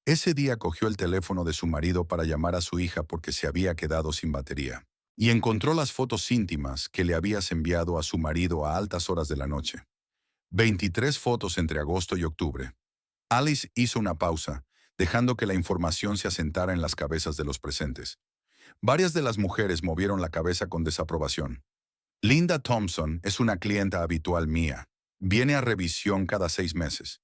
Ese día cogió el teléfono de su marido para llamar a su hija porque se había quedado sin batería. Y encontró las fotos íntimas que le habías enviado a su marido a altas horas de la noche. 23 fotos entre agosto y octubre. Alice hizo una pausa, dejando que la información se asentara en las cabezas de los presentes. Varias de las mujeres movieron la cabeza con desaprobación. «Linda Thompson es una clienta habitual mía. Viene a revisión cada 6 meses.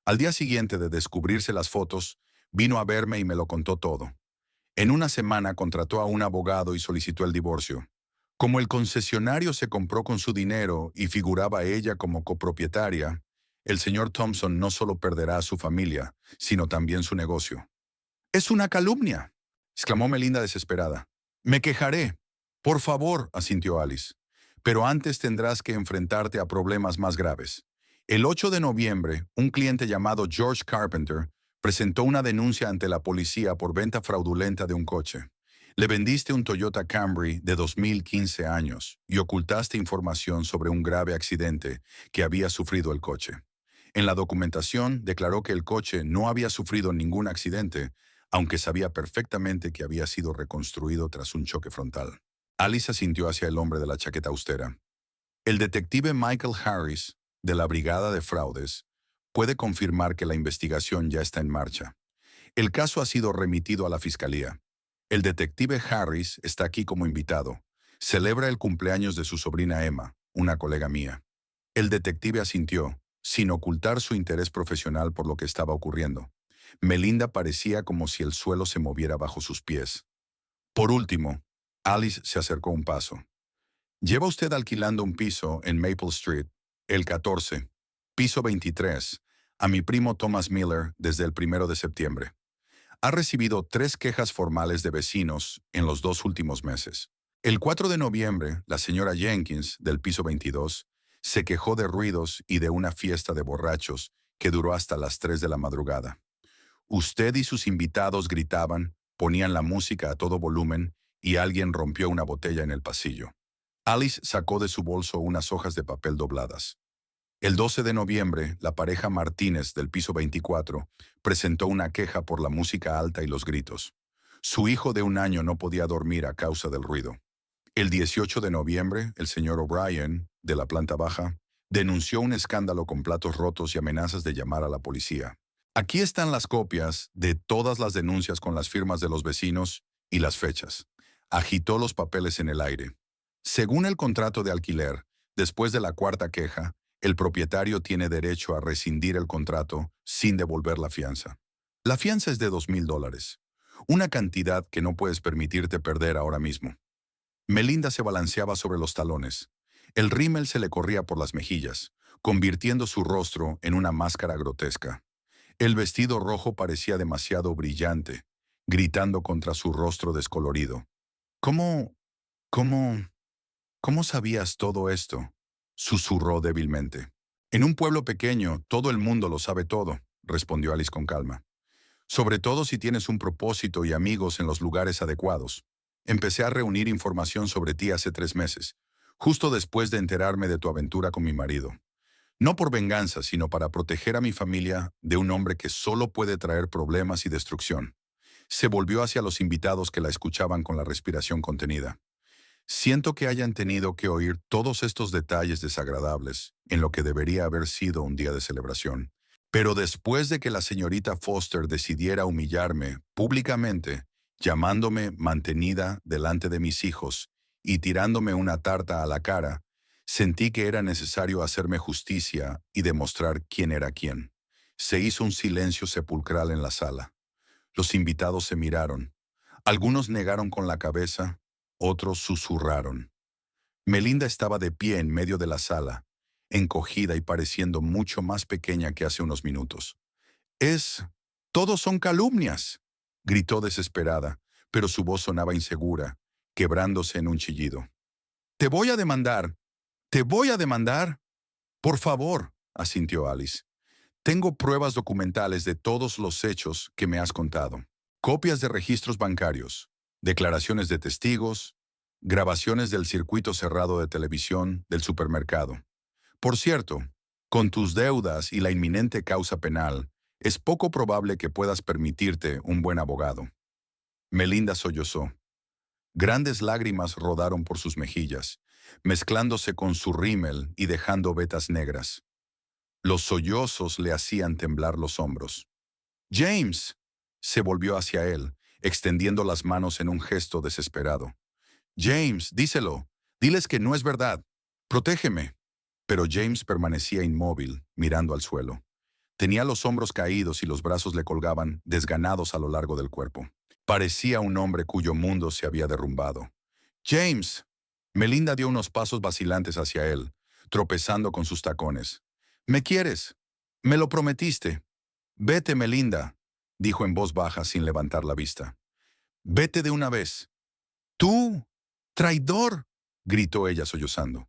Al día siguiente de descubrirse las fotos, vino a verme y me lo contó todo. En una semana contrató a un abogado y solicitó el divorcio. Como el concesionario se compró con su dinero y figuraba ella como copropietaria, el señor Thompson no solo perderá a su familia, sino también su negocio». «Es una calumnia», exclamó Melinda desesperada. «Me quejaré». «Por favor», asintió Alice. «Pero antes tendrás que enfrentarte a problemas más graves». El 8 de noviembre, un cliente llamado George Carpenter presentó una denuncia ante la policía por venta fraudulenta de un coche. Le vendiste un Toyota Camry de 2015 años y ocultaste información sobre un grave accidente que había sufrido el coche. En la documentación declaró que el coche no había sufrido ningún accidente, aunque sabía perfectamente que había sido reconstruido tras un choque frontal. Alice asintió hacia el hombre de la chaqueta austera. «El detective Michael Harris, de la Brigada de Fraudes, puede confirmar que la investigación ya está en marcha. El caso ha sido remitido a la fiscalía. El detective Harris está aquí como invitado. Celebra el cumpleaños de su sobrina Emma, una colega mía». El detective asintió, sin ocultar su interés profesional por lo que estaba ocurriendo. Melinda parecía como si el suelo se moviera bajo sus pies. Por último, Alice se acercó un paso. «Lleva usted alquilando un piso en Maple Street, el 14, piso 23, A mi primo Thomas Miller desde el 1 de septiembre. Ha recibido 3 quejas formales de vecinos en los 2 últimos meses. El 4 de noviembre, la señora Jenkins, del piso 22, se quejó de ruidos y de una fiesta de borrachos que duró hasta las 3 de la madrugada. Usted y sus invitados gritaban, ponían la música a todo volumen y alguien rompió una botella en el pasillo. Alice sacó de su bolso unas hojas de papel dobladas. El 12 de noviembre, la pareja Martínez del piso 24 presentó una queja por la música alta y los gritos. Su hijo de 1 año no podía dormir a causa del ruido. El 18 de noviembre, el señor O'Brien, de la planta baja, denunció un escándalo con platos rotos y amenazas de llamar a la policía. Aquí están las copias de todas las denuncias con las firmas de los vecinos y las fechas. Agitó los papeles en el aire. Según el contrato de alquiler, después de la cuarta queja, el propietario tiene derecho a rescindir el contrato sin devolver la fianza. La fianza es de $2,000, una cantidad que no puedes permitirte perder ahora mismo. Melinda se balanceaba sobre los talones. El rímel se le corría por las mejillas, convirtiendo su rostro en una máscara grotesca. El vestido rojo parecía demasiado brillante, gritando contra su rostro descolorido. ¿Cómo, cómo, cómo sabías todo esto?, susurró débilmente. En un pueblo pequeño, todo el mundo lo sabe todo, respondió Alice con calma. Sobre todo si tienes un propósito y amigos en los lugares adecuados. Empecé a reunir información sobre ti hace 3 meses, justo después de enterarme de tu aventura con mi marido. No por venganza, sino para proteger a mi familia de un hombre que solo puede traer problemas y destrucción. Se volvió hacia los invitados que la escuchaban con la respiración contenida. Siento que hayan tenido que oír todos estos detalles desagradables en lo que debería haber sido un día de celebración. Pero después de que la señorita Foster decidiera humillarme públicamente, llamándome mantenida delante de mis hijos y tirándome una tarta a la cara, sentí que era necesario hacerme justicia y demostrar quién era quién. Se hizo un silencio sepulcral en la sala. Los invitados se miraron. Algunos negaron con la cabeza, otros susurraron. Melinda estaba de pie en medio de la sala, encogida y pareciendo mucho más pequeña que hace unos minutos. Todos son calumnias, gritó desesperada, pero su voz sonaba insegura, quebrándose en un chillido. Te voy a demandar. Te voy a demandar. Por favor, asintió Alice. Tengo pruebas documentales de todos los hechos que me has contado. Copias de registros bancarios, declaraciones de testigos, grabaciones del circuito cerrado de televisión del supermercado. Por cierto, con tus deudas y la inminente causa penal, es poco probable que puedas permitirte un buen abogado. Melinda sollozó. Grandes lágrimas rodaron por sus mejillas, mezclándose con su rímel y dejando vetas negras. Los sollozos le hacían temblar los hombros. ¡James! Se volvió hacia él, extendiendo las manos en un gesto desesperado. James, díselo. Diles que no es verdad. Protégeme. Pero James permanecía inmóvil, mirando al suelo. Tenía los hombros caídos y los brazos le colgaban, desganados a lo largo del cuerpo. Parecía un hombre cuyo mundo se había derrumbado. ¡James! Melinda dio unos pasos vacilantes hacia él, tropezando con sus tacones. ¿Me quieres? Me lo prometiste. Vete, Melinda, dijo en voz baja sin levantar la vista. Vete de una vez. ¡Tú! ¡Traidor!, gritó ella sollozando.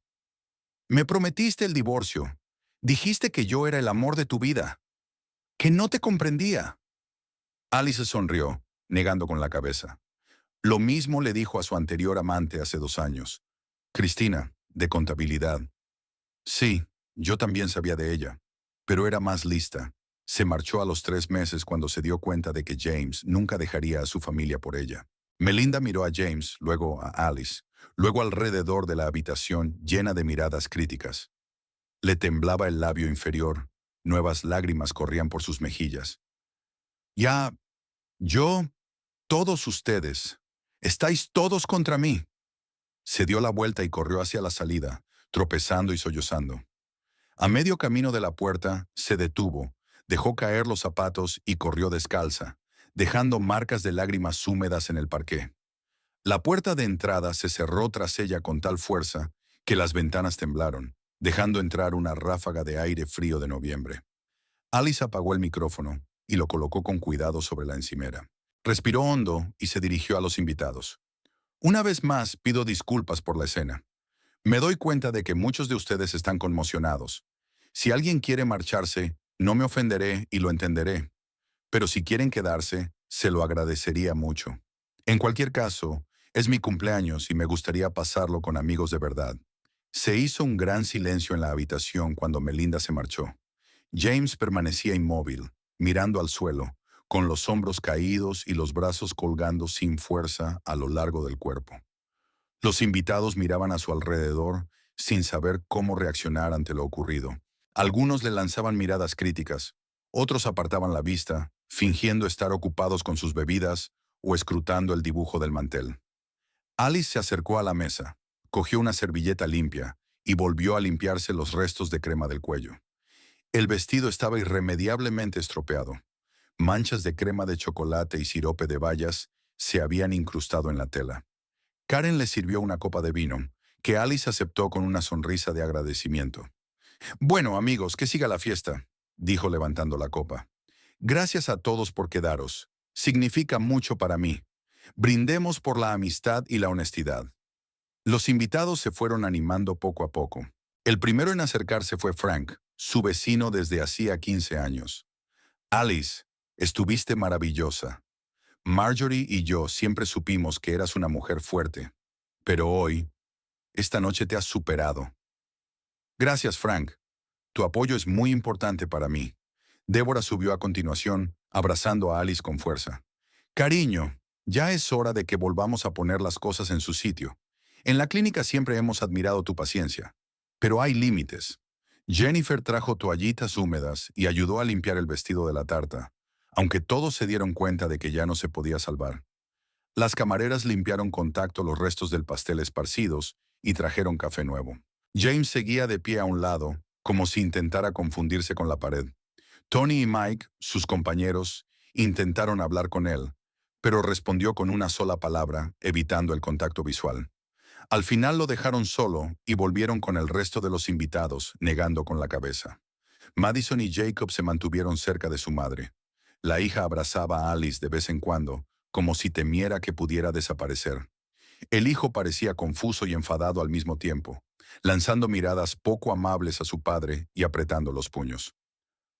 Me prometiste el divorcio. Dijiste que yo era el amor de tu vida, que no te comprendía. Alice sonrió, negando con la cabeza. Lo mismo le dijo a su anterior amante hace 2 años, Cristina, de contabilidad. Sí, yo también sabía de ella, pero era más lista. Se marchó a los 3 meses cuando se dio cuenta de que James nunca dejaría a su familia por ella. Melinda miró a James, luego a Alice, luego alrededor de la habitación llena de miradas críticas. Le temblaba el labio inferior, nuevas lágrimas corrían por sus mejillas. Yo, todos ustedes, estáis todos contra mí. Se dio la vuelta y corrió hacia la salida, tropezando y sollozando. A medio camino de la puerta, se detuvo, dejó caer los zapatos y corrió descalza, dejando marcas de lágrimas húmedas en el parqué. La puerta de entrada se cerró tras ella con tal fuerza que las ventanas temblaron, dejando entrar una ráfaga de aire frío de noviembre. Alice apagó el micrófono y lo colocó con cuidado sobre la encimera. Respiró hondo y se dirigió a los invitados. Una vez más, pido disculpas por la escena. Me doy cuenta de que muchos de ustedes están conmocionados. Si alguien quiere marcharse, no me ofenderé y lo entenderé. Pero si quieren quedarse, se lo agradecería mucho. En cualquier caso, es mi cumpleaños y me gustaría pasarlo con amigos de verdad. Se hizo un gran silencio en la habitación cuando Melinda se marchó. James permanecía inmóvil, mirando al suelo, con los hombros caídos y los brazos colgando sin fuerza a lo largo del cuerpo. Los invitados miraban a su alrededor sin saber cómo reaccionar ante lo ocurrido. Algunos le lanzaban miradas críticas, otros apartaban la vista, fingiendo estar ocupados con sus bebidas o escrutando el dibujo del mantel. Alice se acercó a la mesa, cogió una servilleta limpia y volvió a limpiarse los restos de crema del cuello. El vestido estaba irremediablemente estropeado. Manchas de crema de chocolate y sirope de bayas se habían incrustado en la tela. Karen le sirvió una copa de vino, que Alice aceptó con una sonrisa de agradecimiento. «Bueno, amigos, que siga la fiesta», dijo levantando la copa. «Gracias a todos por quedaros. Significa mucho para mí. Brindemos por la amistad y la honestidad». Los invitados se fueron animando poco a poco. El primero en acercarse fue Frank, su vecino desde hacía 15 años. «Alice, estuviste maravillosa. Marjorie y yo siempre supimos que eras una mujer fuerte, pero hoy, esta noche te has superado». «Gracias, Frank. Tu apoyo es muy importante para mí». Débora subió a continuación, abrazando a Alice con fuerza. «Cariño, ya es hora de que volvamos a poner las cosas en su sitio. En la clínica siempre hemos admirado tu paciencia, pero hay límites». Jennifer trajo toallitas húmedas y ayudó a limpiar el vestido de la tarta, aunque todos se dieron cuenta de que ya no se podía salvar. Las camareras limpiaron con tacto los restos del pastel esparcidos y trajeron café nuevo. James seguía de pie a un lado, como si intentara confundirse con la pared. Tony y Mike, sus compañeros, intentaron hablar con él, pero respondió con una sola palabra, evitando el contacto visual. Al final lo dejaron solo y volvieron con el resto de los invitados, negando con la cabeza. Madison y Jacob se mantuvieron cerca de su madre. La hija abrazaba a Alice de vez en cuando, como si temiera que pudiera desaparecer. El hijo parecía confuso y enfadado al mismo tiempo, lanzando miradas poco amables a su padre y apretando los puños.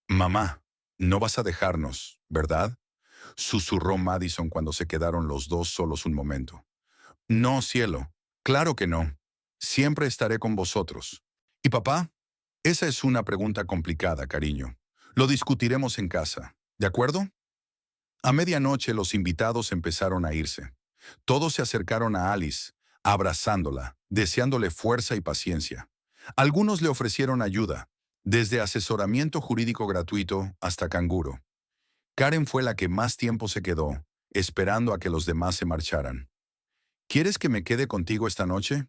«Mamá, no vas a dejarnos, ¿verdad?», susurró Madison cuando se quedaron los dos solos un momento. «No, cielo, claro que no. Siempre estaré con vosotros». «¿Y papá?». «Esa es una pregunta complicada, cariño. Lo discutiremos en casa, ¿de acuerdo?». A medianoche los invitados empezaron a irse. Todos se acercaron a Alice, abrazándola, deseándole fuerza y paciencia. Algunos le ofrecieron ayuda, desde asesoramiento jurídico gratuito hasta canguro. Karen fue la que más tiempo se quedó, esperando a que los demás se marcharan. «¿Quieres que me quede contigo esta noche?»,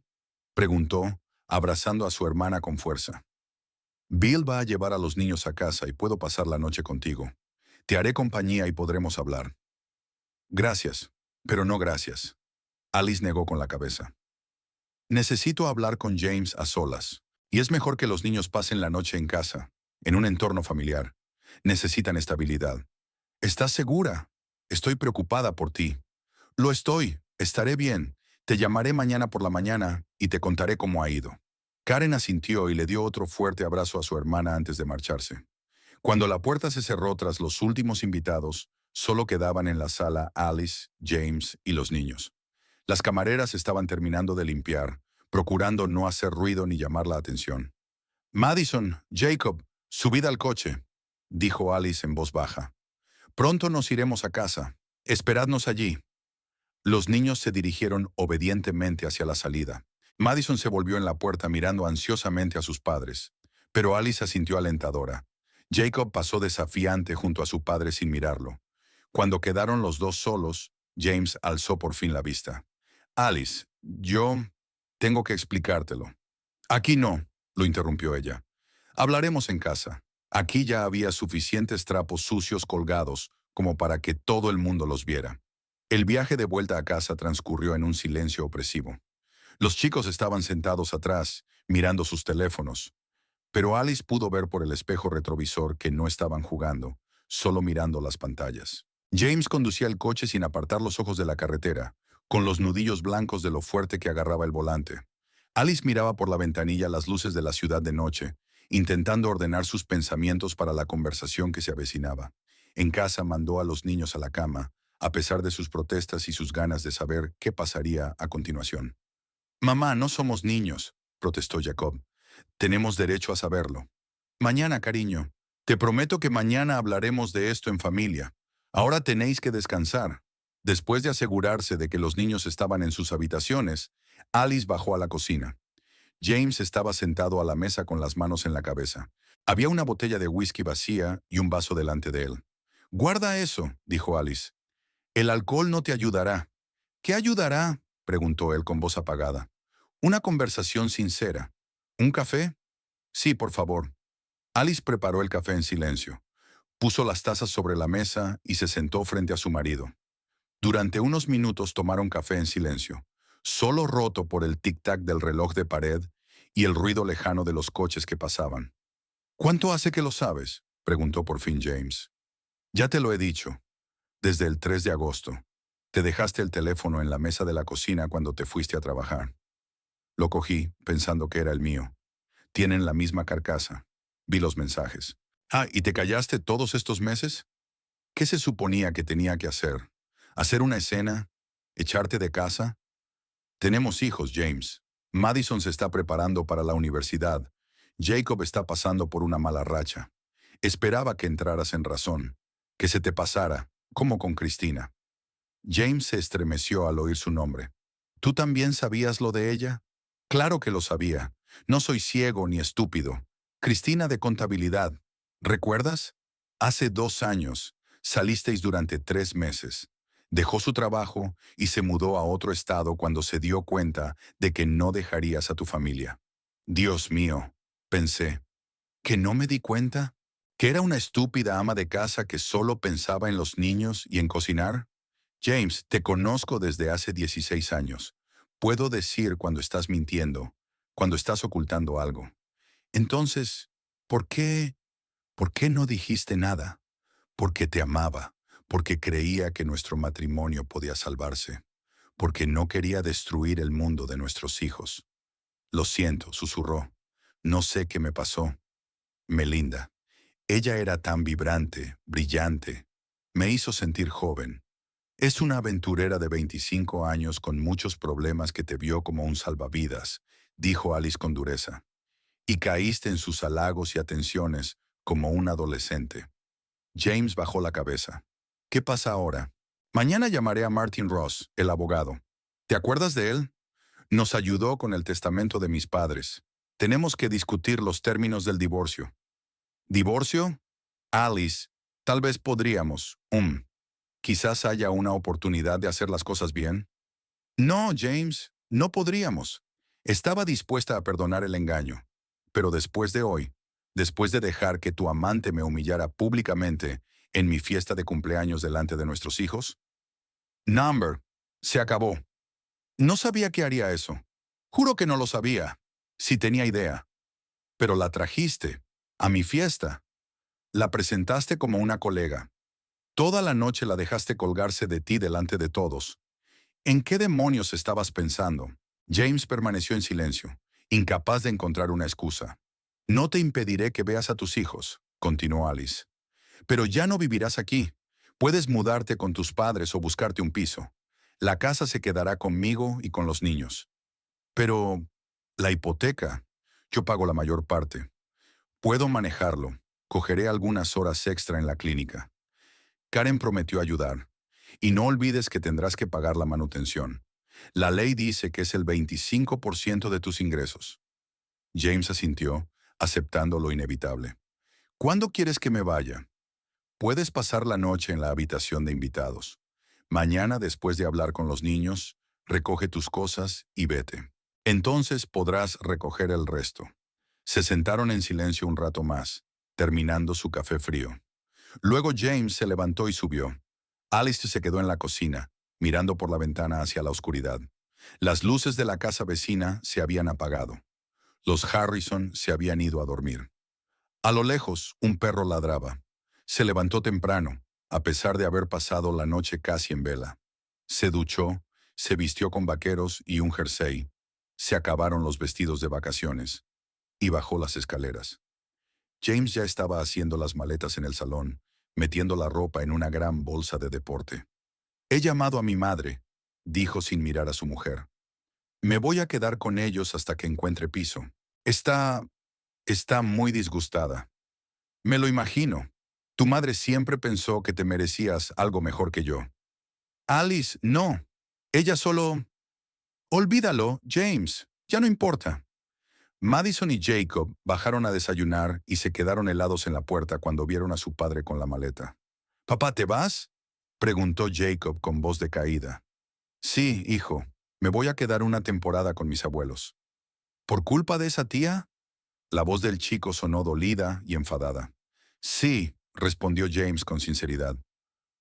preguntó, abrazando a su hermana con fuerza. «Bill va a llevar a los niños a casa y puedo pasar la noche contigo. Te haré compañía y podremos hablar». «Gracias, pero no gracias». Alice negó con la cabeza. «Necesito hablar con James a solas, y es mejor que los niños pasen la noche en casa, en un entorno familiar. Necesitan estabilidad». «¿Estás segura? Estoy preocupada por ti». «Lo estoy. Estaré bien. Te llamaré mañana por la mañana y te contaré cómo ha ido». Karen asintió y le dio otro fuerte abrazo a su hermana antes de marcharse. Cuando la puerta se cerró tras los últimos invitados, solo quedaban en la sala Alice, James y los niños. Las camareras estaban terminando de limpiar, procurando no hacer ruido ni llamar la atención. «Madison, Jacob, subid al coche», dijo Alice en voz baja. «Pronto nos iremos a casa. Esperadnos allí». Los niños se dirigieron obedientemente hacia la salida. Madison se volvió en la puerta mirando ansiosamente a sus padres, pero Alice asintió alentadora. Jacob pasó desafiante junto a su padre sin mirarlo. Cuando quedaron los dos solos, James alzó por fin la vista. «Alice, yo tengo que explicártelo». «Aquí no», lo interrumpió ella. «Hablaremos en casa. Aquí ya había suficientes trapos sucios colgados como para que todo el mundo los viera». El viaje de vuelta a casa transcurrió en un silencio opresivo. Los chicos estaban sentados atrás, mirando sus teléfonos. Pero Alice pudo ver por el espejo retrovisor que no estaban jugando, solo mirando las pantallas. James conducía el coche sin apartar los ojos de la carretera, con los nudillos blancos de lo fuerte que agarraba el volante. Alice miraba por la ventanilla las luces de la ciudad de noche, intentando ordenar sus pensamientos para la conversación que se avecinaba. En casa mandó a los niños a la cama, a pesar de sus protestas y sus ganas de saber qué pasaría a continuación. «Mamá, no somos niños», protestó Jacob. «Tenemos derecho a saberlo». «Mañana, cariño. Te prometo que mañana hablaremos de esto en familia. Ahora tenéis que descansar». Después de asegurarse de que los niños estaban en sus habitaciones, Alice bajó a la cocina. James estaba sentado a la mesa con las manos en la cabeza. Había una botella de whisky vacía y un vaso delante de él. «Guarda eso», dijo Alice. «El alcohol no te ayudará». «¿Qué ayudará?», preguntó él con voz apagada. «Una conversación sincera. ¿Un café?» «Sí, por favor». Alice preparó el café en silencio. Puso las tazas sobre la mesa y se sentó frente a su marido. Durante unos minutos tomaron café en silencio, solo roto por el tic-tac del reloj de pared y el ruido lejano de los coches que pasaban. «¿Cuánto hace que lo sabes?», preguntó por fin James. «Ya te lo he dicho. Desde el 3 de agosto. Te dejaste el teléfono en la mesa de la cocina cuando te fuiste a trabajar». Lo cogí, pensando que era el mío. Tienen la misma carcasa. Vi los mensajes. «Ah, ¿y te callaste todos estos meses? ¿Qué se suponía que tenía que hacer? ¿Hacer una escena? ¿Echarte de casa?» «Tenemos hijos, James. Madison se está preparando para la universidad. Jacob está pasando por una mala racha. Esperaba que entraras en razón, que se te pasara, como con Cristina». James se estremeció al oír su nombre. «¿Tú también sabías lo de ella?» «Claro que lo sabía. No soy ciego ni estúpido. Cristina de contabilidad. ¿Recuerdas? Hace 2 años, salisteis durante 3 meses. Dejó su trabajo y se mudó a otro estado cuando se dio cuenta de que no dejarías a tu familia». «Dios mío», pensé. ¿Que no me di cuenta? ¿Que era una estúpida ama de casa que solo pensaba en los niños y en cocinar? James, te conozco desde hace 16 años. Puedo decir cuando estás mintiendo, cuando estás ocultando algo. Entonces, ¿por qué? ¿Por qué no dijiste nada? Porque te amaba, porque creía que nuestro matrimonio podía salvarse, porque no quería destruir el mundo de nuestros hijos. Lo siento, susurró. No sé qué me pasó. Melinda. Ella era tan vibrante, brillante. Me hizo sentir joven. Es una aventurera de 25 años con muchos problemas que te vio como un salvavidas, dijo Alice con dureza. Y caíste en sus halagos y atenciones como un adolescente. James bajó la cabeza. ¿Qué pasa ahora? Mañana llamaré a Martin Ross, el abogado. ¿Te acuerdas de él? Nos ayudó con el testamento de mis padres. Tenemos que discutir los términos del divorcio. ¿Divorcio? Alice, tal vez podríamos. Quizás haya una oportunidad de hacer las cosas bien. No, James, no podríamos. Estaba dispuesta a perdonar el engaño. Pero después de hoy, después de dejar que tu amante me humillara públicamente en mi fiesta de cumpleaños delante de nuestros hijos, Number, se acabó. No sabía que haría eso. Juro que no lo sabía. Si tenía idea. Pero la trajiste a mi fiesta. La presentaste como una colega. Toda la noche la dejaste colgarse de ti delante de todos. ¿En qué demonios estabas pensando? James permaneció en silencio, incapaz de encontrar una excusa. No te impediré que veas a tus hijos, continuó Alice. Pero ya no vivirás aquí. Puedes mudarte con tus padres o buscarte un piso. La casa se quedará conmigo y con los niños. Pero la hipoteca, yo pago la mayor parte. Puedo manejarlo. Cogeré algunas horas extra en la clínica. Karen prometió ayudar. Y no olvides que tendrás que pagar la manutención. La ley dice que es el 25% de tus ingresos. James asintió, aceptando lo inevitable. ¿Cuándo quieres que me vaya? Puedes pasar la noche en la habitación de invitados. Mañana, después de hablar con los niños, recoge tus cosas y vete. Entonces podrás recoger el resto. Se sentaron en silencio un rato más, terminando su café frío. Luego James se levantó y subió. Alice se quedó en la cocina, mirando por la ventana hacia la oscuridad. Las luces de la casa vecina se habían apagado. Los Harrison se habían ido a dormir. A lo lejos, un perro ladraba. Se levantó temprano, a pesar de haber pasado la noche casi en vela. Se duchó, se vistió con vaqueros y un jersey. Se acabaron los vestidos de vacaciones y bajó las escaleras. James ya estaba haciendo las maletas en el salón, metiendo la ropa en una gran bolsa de deporte. «He llamado a mi madre», dijo sin mirar a su mujer. «Me voy a quedar con ellos hasta que encuentre piso. Está muy disgustada. Me lo imagino. Tu madre siempre pensó que te merecías algo mejor que yo». «Alice, no. Ella solo...» «Olvídalo, James. Ya no importa». Madison y Jacob bajaron a desayunar y se quedaron helados en la puerta cuando vieron a su padre con la maleta. «¿Papá, te vas?», preguntó Jacob con voz decaída. «Sí, hijo. Me voy a quedar una temporada con mis abuelos». «¿Por culpa de esa tía?». La voz del chico sonó dolida y enfadada. «Sí», respondió James con sinceridad.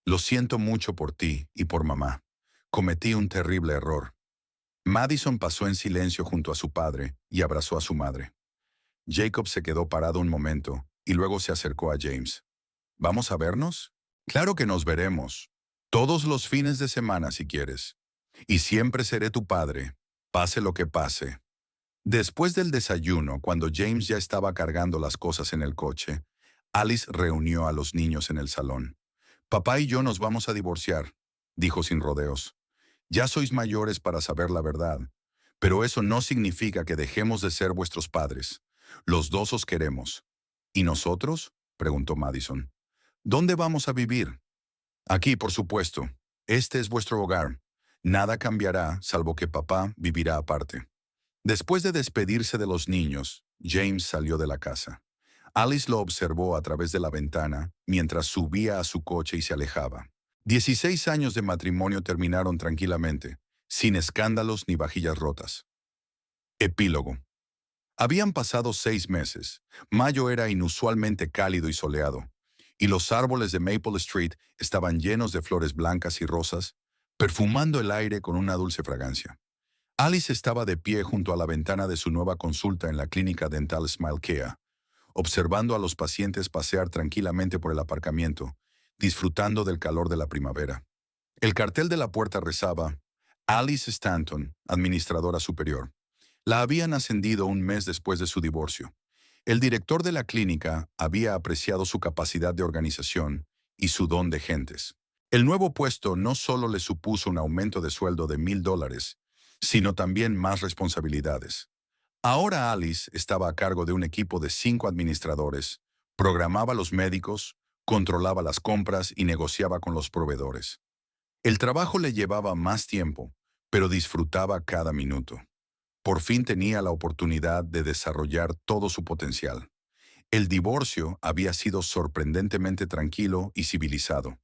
«Lo siento mucho por ti y por mamá. Cometí un terrible error». Madison pasó en silencio junto a su padre y abrazó a su madre. Jacob se quedó parado un momento y luego se acercó a James. «¿Vamos a vernos?». «Claro que nos veremos. Todos los fines de semana si quieres. Y siempre seré tu padre, pase lo que pase». Después del desayuno, cuando James ya estaba cargando las cosas en el coche, Alice reunió a los niños en el salón. «Papá y yo nos vamos a divorciar», dijo sin rodeos. «Ya sois mayores para saber la verdad, pero eso no significa que dejemos de ser vuestros padres. Los dos os queremos». «¿Y nosotros?», preguntó Madison. «¿Dónde vamos a vivir?». «Aquí, por supuesto. Este es vuestro hogar. Nada cambiará, salvo que papá vivirá aparte». Después de despedirse de los niños, James salió de la casa. Alice lo observó a través de la ventana mientras subía a su coche y se alejaba. 16 años de matrimonio terminaron tranquilamente, sin escándalos ni vajillas rotas. Epílogo. Habían pasado 6 meses. Mayo era inusualmente cálido y soleado, y los árboles de Maple Street estaban llenos de flores blancas y rosas, perfumando el aire con una dulce fragancia. Alice estaba de pie junto a la ventana de su nueva consulta en la clínica dental Smile Care, observando a los pacientes pasear tranquilamente por el aparcamiento, disfrutando del calor de la primavera. El cartel de la puerta rezaba: «Alice Stanton, administradora superior». La habían ascendido un mes después de su divorcio. El director de la clínica había apreciado su capacidad de organización y su don de gentes. El nuevo puesto no solo le supuso un aumento de sueldo de $1,000, sino también más responsabilidades. Ahora Alice estaba a cargo de un equipo de 5 administradores, programaba a los médicos, controlaba las compras y negociaba con los proveedores. El trabajo le llevaba más tiempo, pero disfrutaba cada minuto. Por fin tenía la oportunidad de desarrollar todo su potencial. El divorcio había sido sorprendentemente tranquilo y civilizado.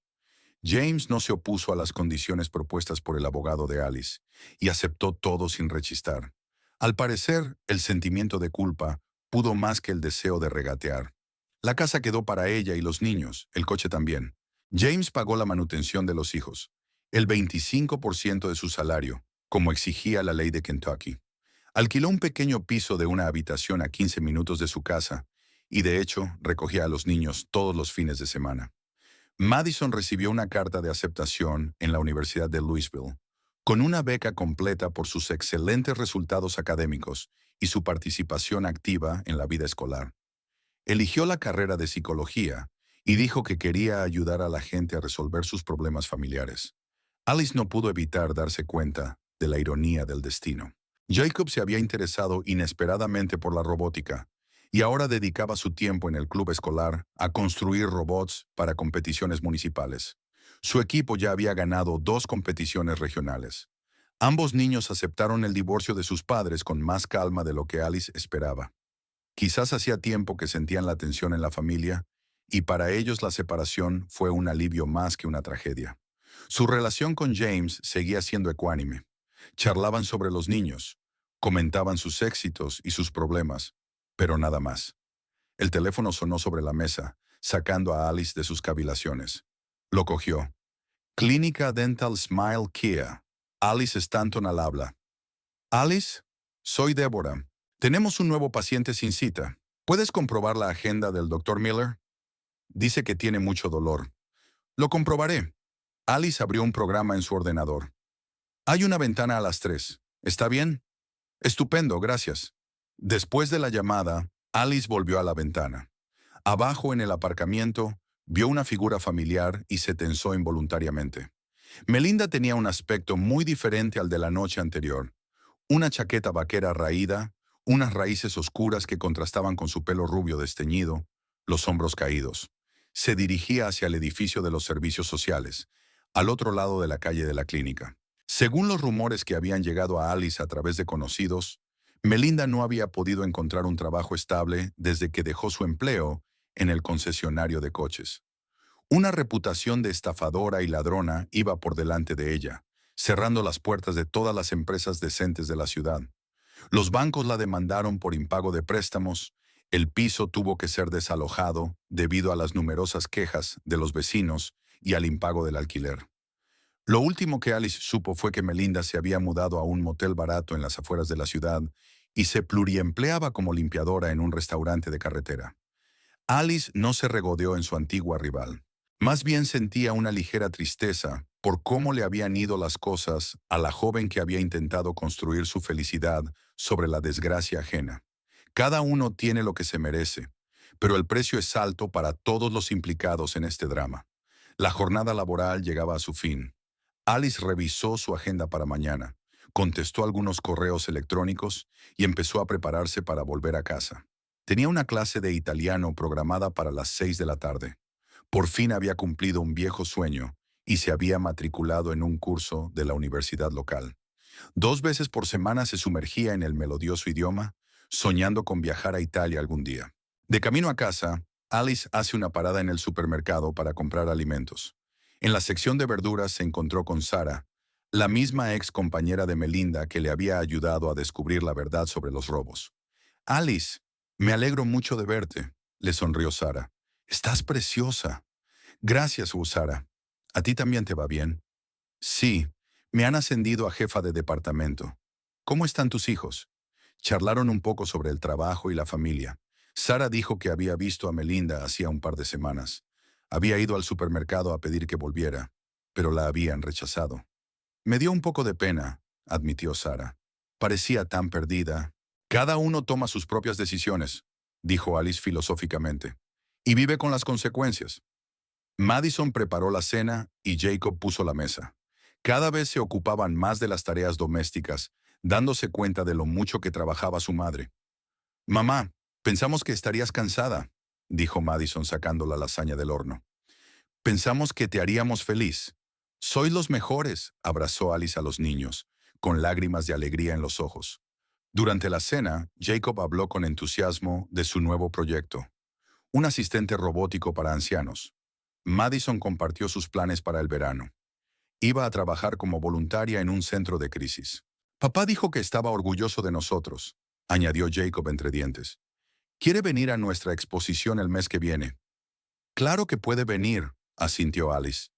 James no se opuso a las condiciones propuestas por el abogado de Alice y aceptó todo sin rechistar. Al parecer, el sentimiento de culpa pudo más que el deseo de regatear. La casa quedó para ella y los niños, el coche también. James pagó la manutención de los hijos, el 25% de su salario, como exigía la ley de Kentucky. Alquiló un pequeño piso de una habitación a 15 minutos de su casa y, de hecho, recogía a los niños todos los fines de semana. Madison recibió una carta de aceptación en la Universidad de Louisville, con una beca completa por sus excelentes resultados académicos y su participación activa en la vida escolar. Eligió la carrera de psicología y dijo que quería ayudar a la gente a resolver sus problemas familiares. Alice no pudo evitar darse cuenta de la ironía del destino. Jacob se había interesado inesperadamente por la robótica y ahora dedicaba su tiempo en el club escolar a construir robots para competiciones municipales. Su equipo ya había ganado 2 competiciones regionales. Ambos niños aceptaron el divorcio de sus padres con más calma de lo que Alice esperaba. Quizás hacía tiempo que sentían la tensión en la familia, y para ellos la separación fue un alivio más que una tragedia. Su relación con James seguía siendo ecuánime. Charlaban sobre los niños, comentaban sus éxitos y sus problemas, pero nada más. El teléfono sonó sobre la mesa, sacando a Alice de sus cavilaciones. Lo cogió. «Clínica Dental Smile Care. Alice Stanton al habla». «Alice, soy Débora. Tenemos un nuevo paciente sin cita. ¿Puedes comprobar la agenda del doctor Miller? Dice que tiene mucho dolor. Lo comprobaré. Alice abrió un programa en su ordenador. Hay una ventana a las 3. ¿Está bien? Estupendo, gracias. Después de la llamada, Alice volvió a la ventana. Abajo en el aparcamiento, vio una figura familiar y se tensó involuntariamente. Melinda tenía un aspecto muy diferente al de la noche anterior. Una chaqueta vaquera raída, unas raíces oscuras que contrastaban con su pelo rubio desteñido, los hombros caídos. Se dirigía hacia el edificio de los servicios sociales, al otro lado de la calle de la clínica. Según los rumores que habían llegado a Alice a través de conocidos, Melinda no había podido encontrar un trabajo estable desde que dejó su empleo en el concesionario de coches. Una reputación de estafadora y ladrona iba por delante de ella, cerrando las puertas de todas las empresas decentes de la ciudad. Los bancos la demandaron por impago de préstamos, el piso tuvo que ser desalojado debido a las numerosas quejas de los vecinos y al impago del alquiler. Lo último que Alice supo fue que Melinda se había mudado a un motel barato en las afueras de la ciudad y se pluriempleaba como limpiadora en un restaurante de carretera. Alice no se regodeó en su antigua rival. Más bien sentía una ligera tristeza por cómo le habían ido las cosas a la joven que había intentado construir su felicidad sobre la desgracia ajena. Cada uno tiene lo que se merece, pero el precio es alto para todos los implicados en este drama. La jornada laboral llegaba a su fin. Alice revisó su agenda para mañana, contestó algunos correos electrónicos y empezó a prepararse para volver a casa. Tenía una clase de italiano programada para las 6 de la tarde. Por fin había cumplido un viejo sueño y se había matriculado en un curso de la universidad local. 2 veces por semana se sumergía en el melodioso idioma, soñando con viajar a Italia algún día. De camino a casa, Alice hace una parada en el supermercado para comprar alimentos. En la sección de verduras se encontró con Sara, la misma ex compañera de Melinda que le había ayudado a descubrir la verdad sobre los robos. Alice, me alegro mucho de verte, le sonrió Sara. Estás preciosa. Gracias, Sara. ¿A ti también te va bien? Sí, me han ascendido a jefa de departamento. ¿Cómo están tus hijos? Charlaron un poco sobre el trabajo y la familia. Sara dijo que había visto a Melinda hacía un par de semanas. Había ido al supermercado a pedir que volviera, pero la habían rechazado. Me dio un poco de pena, admitió Sara. Parecía tan perdida. Cada uno toma sus propias decisiones, dijo Alice filosóficamente, y vive con las consecuencias. Madison preparó la cena y Jacob puso la mesa. Cada vez se ocupaban más de las tareas domésticas, dándose cuenta de lo mucho que trabajaba su madre. Mamá, pensamos que estarías cansada, dijo Madison sacando la lasaña del horno. Pensamos que te haríamos feliz. Sois los mejores, abrazó Alice a los niños, con lágrimas de alegría en los ojos. Durante la cena, Jacob habló con entusiasmo de su nuevo proyecto, un asistente robótico para ancianos. Madison compartió sus planes para el verano. Iba a trabajar como voluntaria en un centro de crisis. Papá dijo que estaba orgulloso de nosotros, añadió Jacob entre dientes. ¿Quiere venir a nuestra exposición el mes que viene? Claro que puede venir, asintió Alice.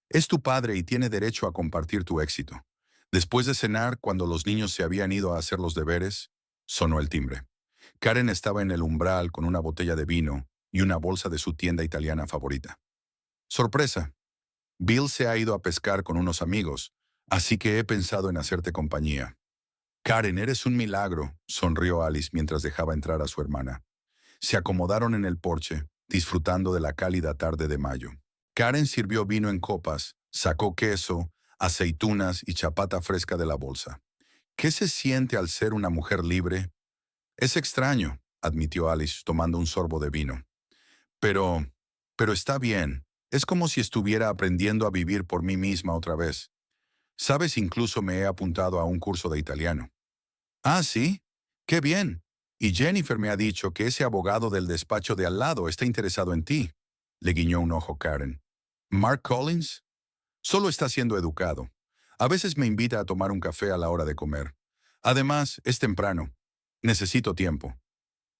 Es tu padre y tiene derecho a compartir tu éxito. Después de cenar, cuando los niños se habían ido a hacer los deberes, sonó el timbre. Karen estaba en el umbral con una botella de vino y una bolsa de su tienda italiana favorita. Sorpresa. Bill se ha ido a pescar con unos amigos, así que he pensado en hacerte compañía. Karen, eres un milagro, sonrió Alice mientras dejaba entrar a su hermana. Se acomodaron en el porche, disfrutando de la cálida tarde de mayo. Karen sirvió vino en copas, sacó queso, aceitunas y chapata fresca de la bolsa. ¿Qué se siente al ser una mujer libre? Es extraño, admitió Alice, tomando un sorbo de vino. Pero, pero está bien. Es como si estuviera aprendiendo a vivir por mí misma otra vez. Sabes, incluso me he apuntado a un curso de italiano. Ah, ¿sí? ¡Qué bien! Y Jennifer me ha dicho que ese abogado del despacho de al lado está interesado en ti. Le guiñó un ojo Karen. ¿Mark Collins? Solo está siendo educado. A veces me invita a tomar un café a la hora de comer. Además, es temprano. Necesito tiempo.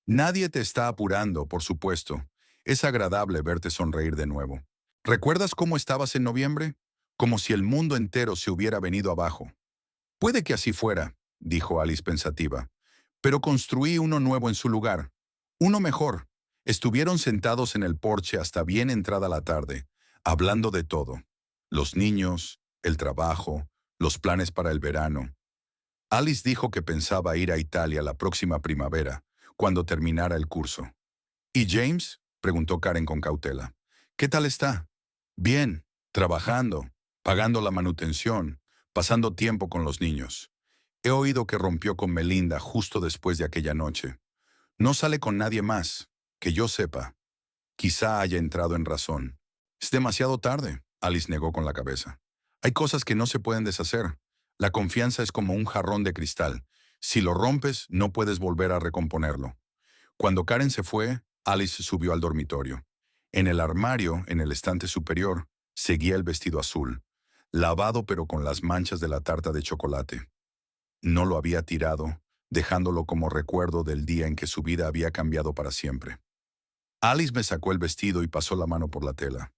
Nadie te está apurando, por supuesto. Es agradable verte sonreír de nuevo. ¿Recuerdas cómo estabas en noviembre? Como si el mundo entero se hubiera venido abajo. Puede que así fuera, dijo Alice pensativa, pero construí uno nuevo en su lugar. Uno mejor. Estuvieron sentados en el porche hasta bien entrada la tarde, hablando de todo. Los niños, el trabajo, los planes para el verano. Alice dijo que pensaba ir a Italia la próxima primavera, cuando terminara el curso. ¿Y James? Preguntó Karen con cautela. ¿Qué tal está? Bien, trabajando, pagando la manutención, pasando tiempo con los niños. He oído que rompió con Melinda justo después de aquella noche. No sale con nadie más, que yo sepa. Quizá haya entrado en razón. Es demasiado tarde, Alice negó con la cabeza. Hay cosas que no se pueden deshacer. La confianza es como un jarrón de cristal. Si lo rompes, no puedes volver a recomponerlo. Cuando Karen se fue, Alice subió al dormitorio. En el armario, en el estante superior, seguía el vestido azul, lavado pero con las manchas de la tarta de chocolate. No lo había tirado, dejándolo como recuerdo del día en que su vida había cambiado para siempre. Alice me sacó el vestido y pasó la mano por la tela.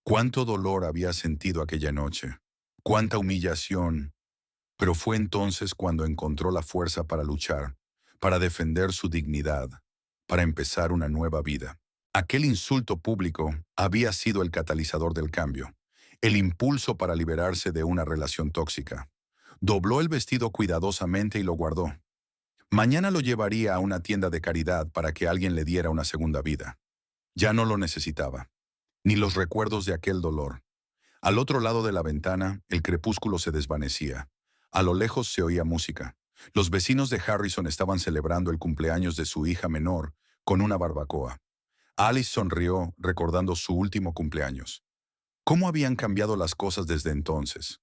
Cuánto dolor había sentido aquella noche, cuánta humillación, pero fue entonces cuando encontró la fuerza para luchar, para defender su dignidad, para empezar una nueva vida. Aquel insulto público había sido el catalizador del cambio, el impulso para liberarse de una relación tóxica. Dobló el vestido cuidadosamente y lo guardó. Mañana lo llevaría a una tienda de caridad para que alguien le diera una segunda vida. Ya no lo necesitaba, ni los recuerdos de aquel dolor. Al otro lado de la ventana, el crepúsculo se desvanecía. A lo lejos se oía música. Los vecinos de Harrison estaban celebrando el cumpleaños de su hija menor con una barbacoa. Alice sonrió recordando su último cumpleaños. ¿Cómo habían cambiado las cosas desde entonces?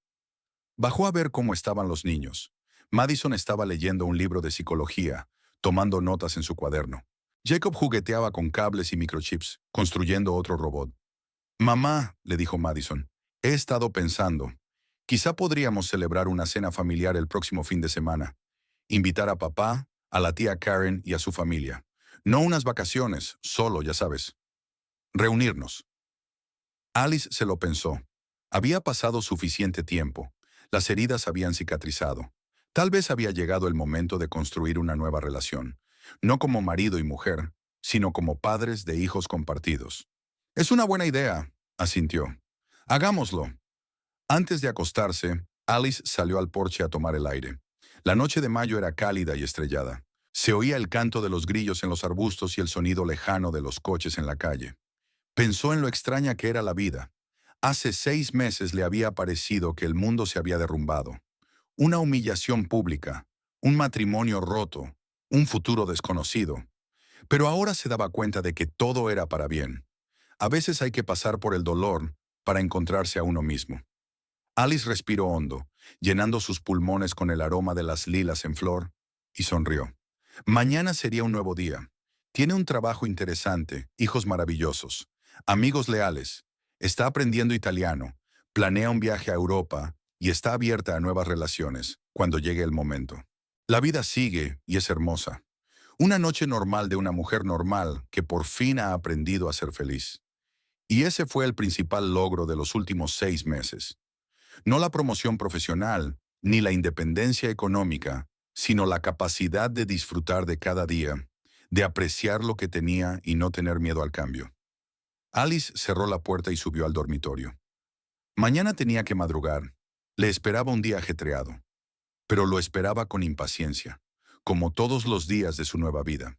Bajó a ver cómo estaban los niños. Madison estaba leyendo un libro de psicología, tomando notas en su cuaderno. Jacob jugueteaba con cables y microchips, construyendo otro robot. Mamá, le dijo Madison, he estado pensando. Quizá podríamos celebrar una cena familiar el próximo fin de semana. Invitar a papá, a la tía Karen y a su familia. No unas vacaciones, solo, ya sabes. Reunirnos. Alice se lo pensó. Había pasado suficiente tiempo. Las heridas habían cicatrizado. Tal vez había llegado el momento de construir una nueva relación. No como marido y mujer, sino como padres de hijos compartidos. Es una buena idea, asintió. Hagámoslo. Antes de acostarse, Alice salió al porche a tomar el aire. La noche de mayo era cálida y estrellada. Se oía el canto de los grillos en los arbustos y el sonido lejano de los coches en la calle. Pensó en lo extraña que era la vida. Hace 6 meses le había parecido que el mundo se había derrumbado. Una humillación pública, un matrimonio roto, un futuro desconocido. Pero ahora se daba cuenta de que todo era para bien. A veces hay que pasar por el dolor para encontrarse a uno mismo. Alice respiró hondo, llenando sus pulmones con el aroma de las lilas en flor, y sonrió. Mañana sería un nuevo día. Tiene un trabajo interesante, hijos maravillosos, amigos leales, está aprendiendo italiano, planea un viaje a Europa y está abierta a nuevas relaciones cuando llegue el momento. La vida sigue y es hermosa. Una noche normal de una mujer normal que por fin ha aprendido a ser feliz. Y ese fue el principal logro de los últimos 6 meses. No la promoción profesional, ni la independencia económica, sino la capacidad de disfrutar de cada día, de apreciar lo que tenía y no tener miedo al cambio. Alice cerró la puerta y subió al dormitorio. Mañana tenía que madrugar. Le esperaba un día ajetreado, pero lo esperaba con impaciencia, como todos los días de su nueva vida.